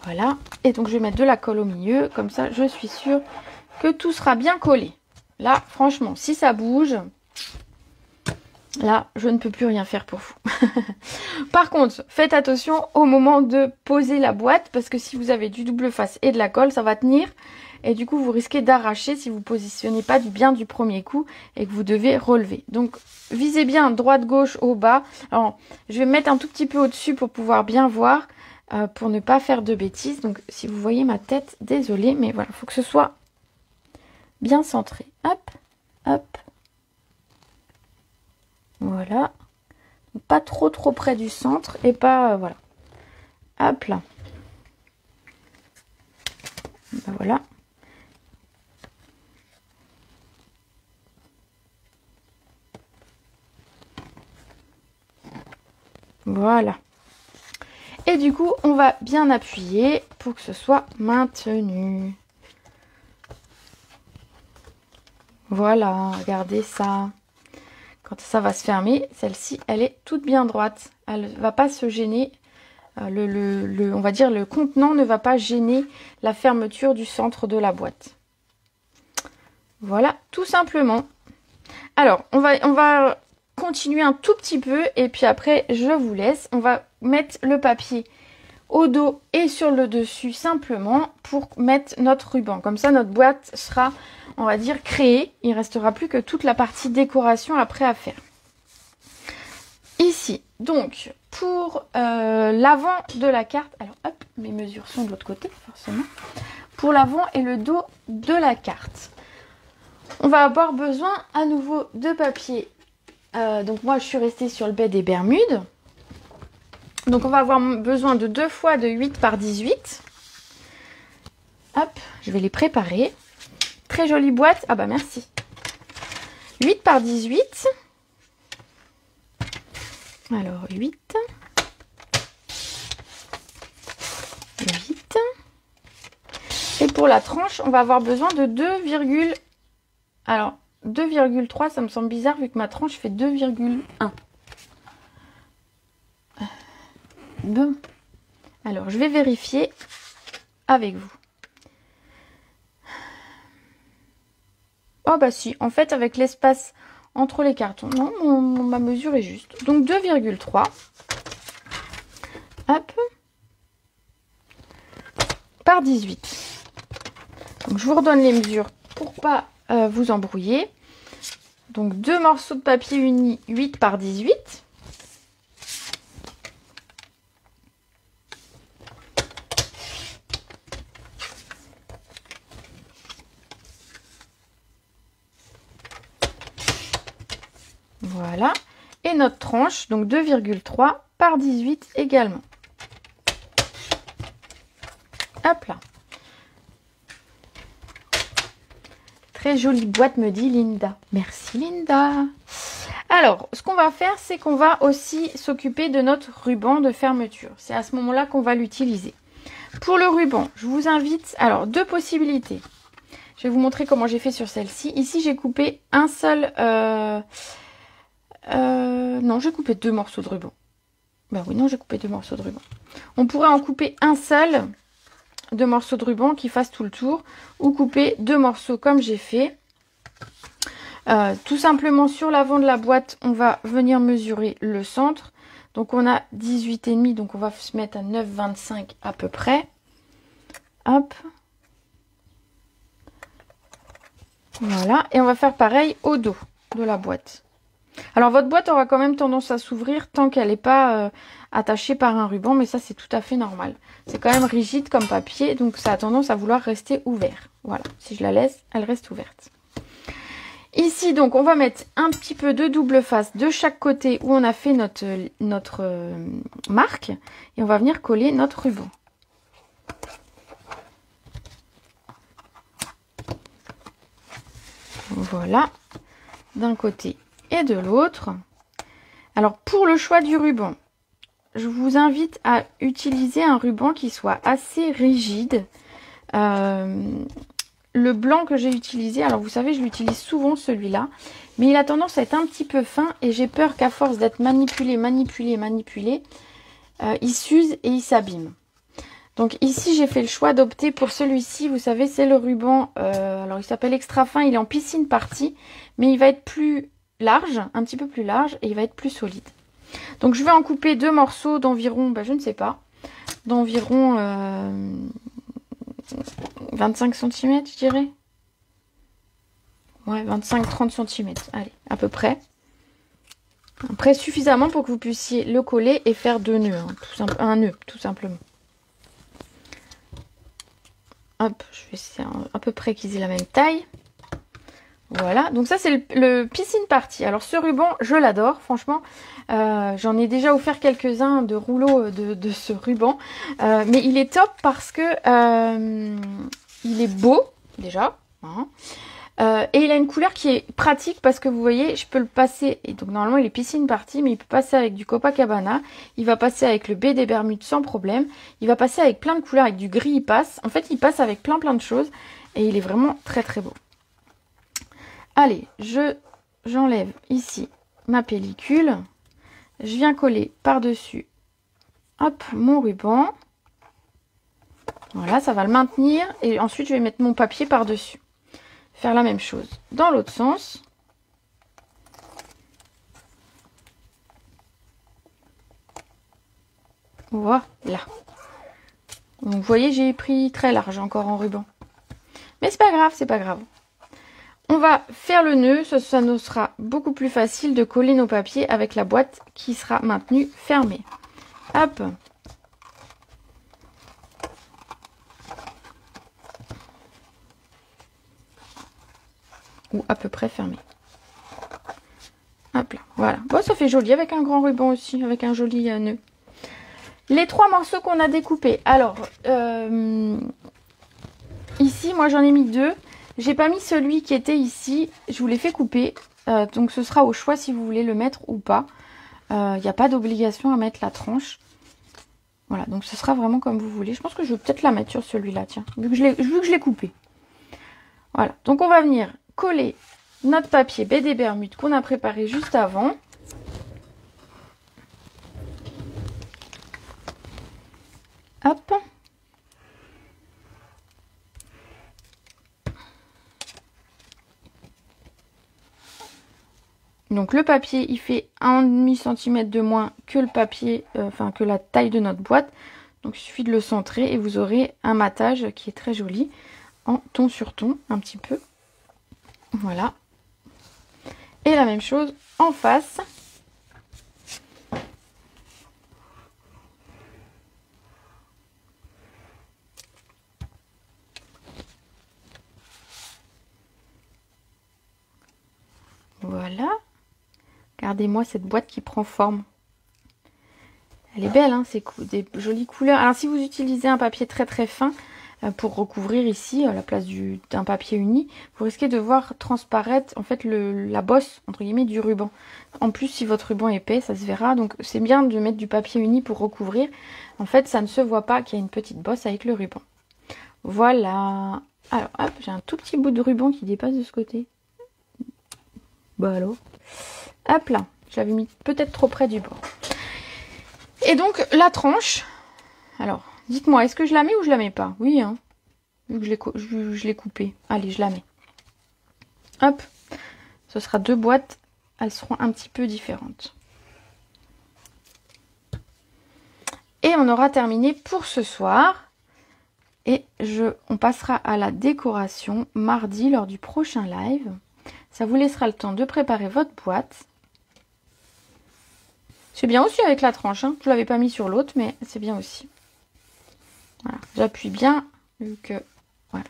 S1: Voilà. Et donc je vais mettre de la colle au milieu. Comme ça, je suis sûre que tout sera bien collé. Là, franchement, si ça bouge, là, je ne peux plus rien faire pour vous. Par contre, faites attention au moment de poser la boîte. Parce que si vous avez du double face et de la colle, ça va tenir. Et du coup, vous risquez d'arracher si vous ne positionnez pas bien du premier coup et que vous devez relever. Donc, visez bien droite, gauche, au bas. Alors, je vais me mettre un tout petit peu au-dessus pour pouvoir bien voir, pour ne pas faire de bêtises. Donc, si vous voyez ma tête, désolée, mais voilà, il faut que ce soit bien centré. Hop, hop. Voilà. Pas trop près du centre et pas, voilà. Hop là. Ben voilà. Voilà. Et du coup, on va bien appuyer pour que ce soit maintenu. Voilà, regardez ça. Quand ça va se fermer, celle-ci, elle est toute bien droite. Elle ne va pas se gêner. On va dire le contenant ne va pas gêner la fermeture du centre de la boîte. Voilà, tout simplement. Alors, on va continuer un tout petit peu et puis après je vous laisse. On va mettre le papier au dos et sur le dessus simplement pour mettre notre ruban. Comme ça notre boîte sera, on va dire, créée. Il ne restera plus que toute la partie décoration après à faire. Ici, donc pour l'avant de la carte, alors hop, mes mesures sont de l'autre côté forcément. Pour l'avant et le dos de la carte, on va avoir besoin à nouveau de papier. Donc moi je suis restée sur le baie des Bermudes. Donc on va avoir besoin de 2 fois de 8 par 18. Hop, je vais les préparer. Très jolie boîte. Ah bah merci. 8 par 18. Alors 8. 8. Et pour la tranche, on va avoir besoin de 2, alors 2,3, ça me semble bizarre vu que ma tranche fait 2,1. Bon. Alors, je vais vérifier avec vous. Oh bah si, en fait, avec l'espace entre les cartons, non, ma mesure est juste. Donc 2,3. Hop. Par 18. Donc, je vous redonne les mesures pour pas vous embrouiller. Donc 2 morceaux de papier uni 8 par 18. Voilà. Et notre tranche, donc 2,3 par 18 également. Hop là. Très jolie boîte, me dit Linda. Merci Linda. Alors, ce qu'on va faire, c'est qu'on va aussi s'occuper de notre ruban de fermeture. C'est à ce moment-là qu'on va l'utiliser. Pour le ruban, je vous invite... Alors, 2 possibilités. Je vais vous montrer comment j'ai fait sur celle-ci. Ici, j'ai coupé un seul... non, j'ai coupé 2 morceaux de ruban. Ben oui, non, j'ai coupé 2 morceaux de ruban. On pourrait en couper un seul... 2 morceaux de ruban qui fassent tout le tour, ou couper 2 morceaux comme j'ai fait. Tout simplement sur l'avant de la boîte, on va venir mesurer le centre. Donc on a 18,5, donc on va se mettre à 9,25 à peu près. Hop. Voilà, et on va faire pareil au dos de la boîte. Alors votre boîte aura quand même tendance à s'ouvrir tant qu'elle n'est pas attachée par un ruban, mais ça c'est tout à fait normal. C'est quand même rigide comme papier, donc ça a tendance à vouloir rester ouvert. Voilà, si je la laisse, elle reste ouverte. Ici, donc, on va mettre un petit peu de double face de chaque côté où on a fait notre marque. Et on va venir coller notre ruban. Voilà, d'un côté et de l'autre. Alors, pour le choix du ruban, je vous invite à utiliser un ruban qui soit assez rigide. Le blanc que j'ai utilisé, alors vous savez, je l'utilise souvent celui-là, mais il a tendance à être un petit peu fin et j'ai peur qu'à force d'être manipulé, il s'use et il s'abîme. Donc ici, j'ai fait le choix d'opter pour celui-ci. Vous savez, c'est le ruban, alors il s'appelle extra fin, il est en piscine partie, mais il va être plus large, un petit peu plus large, et il va être plus solide. Donc je vais en couper deux morceaux d'environ, je ne sais pas, d'environ 25 cm, je dirais. Ouais, 25-30 cm, allez, à peu près. Après, suffisamment pour que vous puissiez le coller et faire deux nœuds, hein, un nœud, tout simplement. Hop, je vais essayer à peu près qu'ils aient la même taille. Voilà, donc ça c'est le piscine party. Alors ce ruban, je l'adore, franchement. J'en ai déjà offert quelques-uns de rouleaux de ce ruban. Mais il est top parce que il est beau, déjà. Hein. Et il a une couleur qui est pratique parce que vous voyez, je peux le passer. Et donc normalement il est piscine party, mais il peut passer avec du Copacabana. Il va passer avec le baie des Bermudes sans problème. Il va passer avec plein de couleurs, avec du gris il passe. En fait il passe avec plein de choses. Et il est vraiment très très beau. Allez, j'enlève ici ma pellicule. Je viens coller par-dessus, hop, mon ruban. Voilà, ça va le maintenir. Et ensuite, je vais mettre mon papier par-dessus. Faire la même chose dans l'autre sens. Voilà. Donc, vous voyez, j'ai pris très large encore en ruban. Mais c'est pas grave, c'est pas grave. On va faire le nœud, ça nous sera beaucoup plus facile de coller nos papiers avec la boîte qui sera maintenue fermée. Hop. Ou à peu près fermée. Hop là, voilà. Bon, ça fait joli avec un grand ruban aussi, avec un joli nœud. Les trois morceaux qu'on a découpés. Alors, ici, moi j'en ai mis deux. J'ai pas mis celui qui était ici, je vous l'ai fait couper, donc ce sera au choix si vous voulez le mettre ou pas. Il n'y a pas d'obligation à mettre la tranche. Voilà, donc ce sera vraiment comme vous voulez. Je pense que je vais peut-être la mettre sur celui-là, tiens, vu que je l'ai coupé. Voilà, donc on va venir coller notre papier baie des Bermudes qu'on a préparé juste avant. Hop. Donc le papier, il fait 1,5 cm de moins que le papier, que la taille de notre boîte. Donc il suffit de le centrer et vous aurez un matage qui est très joli en ton sur ton, un petit peu. Voilà. Et la même chose en face. Voilà. Regardez-moi cette boîte qui prend forme. Elle est belle, hein, c'est des jolies couleurs. Alors si vous utilisez un papier très très fin pour recouvrir ici à la place d'un papier uni, vous risquez de voir transparaître en fait la bosse entre guillemets du ruban. En plus, si votre ruban est épais, ça se verra. Donc c'est bien de mettre du papier uni pour recouvrir. En fait, ça ne se voit pas qu'il y a une petite bosse avec le ruban. Voilà. Alors hop, j'ai un tout petit bout de ruban qui dépasse de ce côté. Bah alors. Hop là, j'avais mis peut-être trop près du bord. Et donc la tranche, alors dites-moi, est-ce que je la mets ou je la mets pas? Oui, hein, vu que je l'ai coupée. Allez, je la mets. Hop, ce sera deux boîtes, elles seront un petit peu différentes. Et on aura terminé pour ce soir. Et on passera à la décoration mardi lors du prochain live. Ça vous laissera le temps de préparer votre boîte. C'est bien aussi avec la tranche, hein. Je ne l'avais pas mis sur l'autre, mais c'est bien aussi. Voilà, j'appuie bien, vu que... Voilà.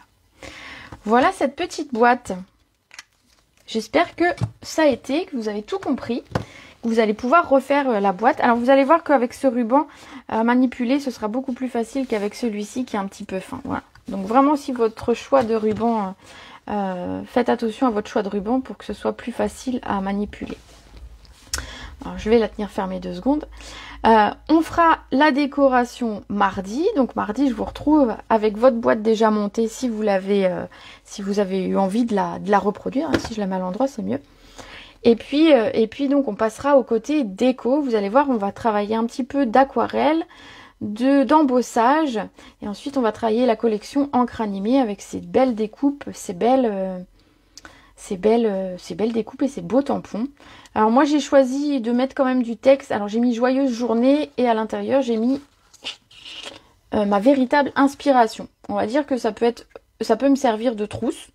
S1: Voilà cette petite boîte. J'espère que ça a été, que vous avez tout compris. Vous allez pouvoir refaire la boîte. Alors vous allez voir qu'avec ce ruban à manipuler, ce sera beaucoup plus facile qu'avec celui-ci qui est un petit peu fin. Voilà. Donc vraiment, si votre choix de ruban, faites attention à votre choix de ruban pour que ce soit plus facile à manipuler. Alors je vais la tenir fermée 2 secondes. On fera la décoration mardi. Donc mardi, je vous retrouve avec votre boîte déjà montée si vous l'avez, si vous avez eu envie de la reproduire. Si je la mets à l'endroit, c'est mieux. Et puis donc on passera au côté déco. Vous allez voir, on va travailler un petit peu d'aquarelle, d'embossage. Et ensuite, on va travailler la collection encre animée avec ces belles découpes, ces belles découpes et ces beaux tampons. Alors moi, j'ai choisi de mettre quand même du texte. Alors j'ai mis joyeuse journée et à l'intérieur, j'ai mis ma véritable inspiration. On va dire que ça peut me servir de trousse.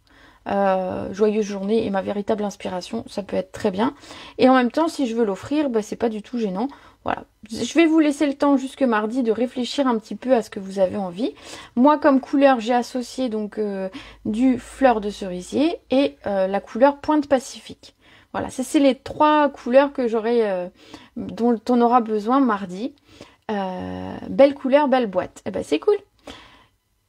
S1: Joyeuse journée et ma véritable inspiration, ça peut être très bien. Et en même temps, si je veux l'offrir, bah, c'est pas du tout gênant. Voilà, je vais vous laisser le temps jusque mardi de réfléchir un petit peu à ce que vous avez envie. Moi, comme couleur, j'ai associé donc du fleur de cerisier et la couleur pointe pacifique. Voilà, c'est les 3 couleurs que dont on aura besoin mardi. Belle couleur, belle boîte. Et ben c'est cool.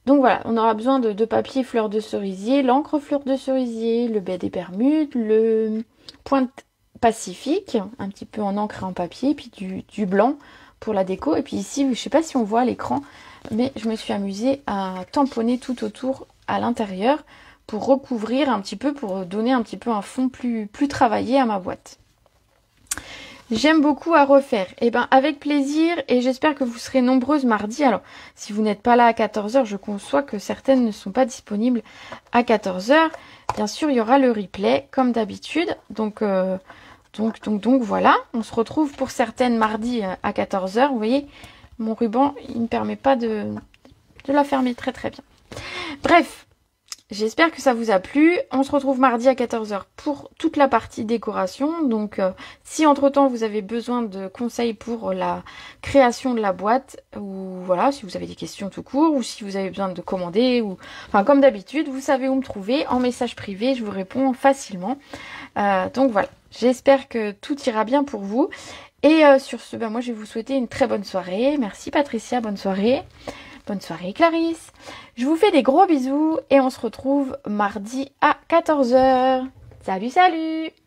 S1: Donc voilà, on aura besoin de papier fleur de cerisier, l'encre fleur de cerisier, le baie des Bermudes, le pointe pacifique, un petit peu en encre et en papier, puis du blanc pour la déco. Et puis ici, je sais pas si on voit à l'écran, mais je me suis amusée à tamponner tout autour à l'intérieur pour recouvrir un petit peu, pour donner un petit peu un fond plus travaillé à ma boîte. J'aime beaucoup à refaire. Et ben avec plaisir, et j'espère que vous serez nombreuses mardi. Alors si vous n'êtes pas là à 14 h, je conçois que certaines ne sont pas disponibles à 14 h. Bien sûr, il y aura le replay comme d'habitude. Donc voilà, on se retrouve pour certaines mardi à 14 h. Vous voyez, mon ruban, il ne permet pas de la fermer très très bien. Bref. J'espère que ça vous a plu. On se retrouve mardi à 14 h pour toute la partie décoration. Donc si entre-temps vous avez besoin de conseils pour la création de la boîte, ou voilà, si vous avez des questions tout court, ou si vous avez besoin de commander, ou enfin comme d'habitude, vous savez où me trouver. En message privé, je vous réponds facilement. Donc voilà, j'espère que tout ira bien pour vous. Et sur ce, ben, moi je vais vous souhaiter une très bonne soirée. Merci Patricia, bonne soirée. Bonne soirée Clarisse. Je vous fais des gros bisous et on se retrouve mardi à 14 h. Salut, salut!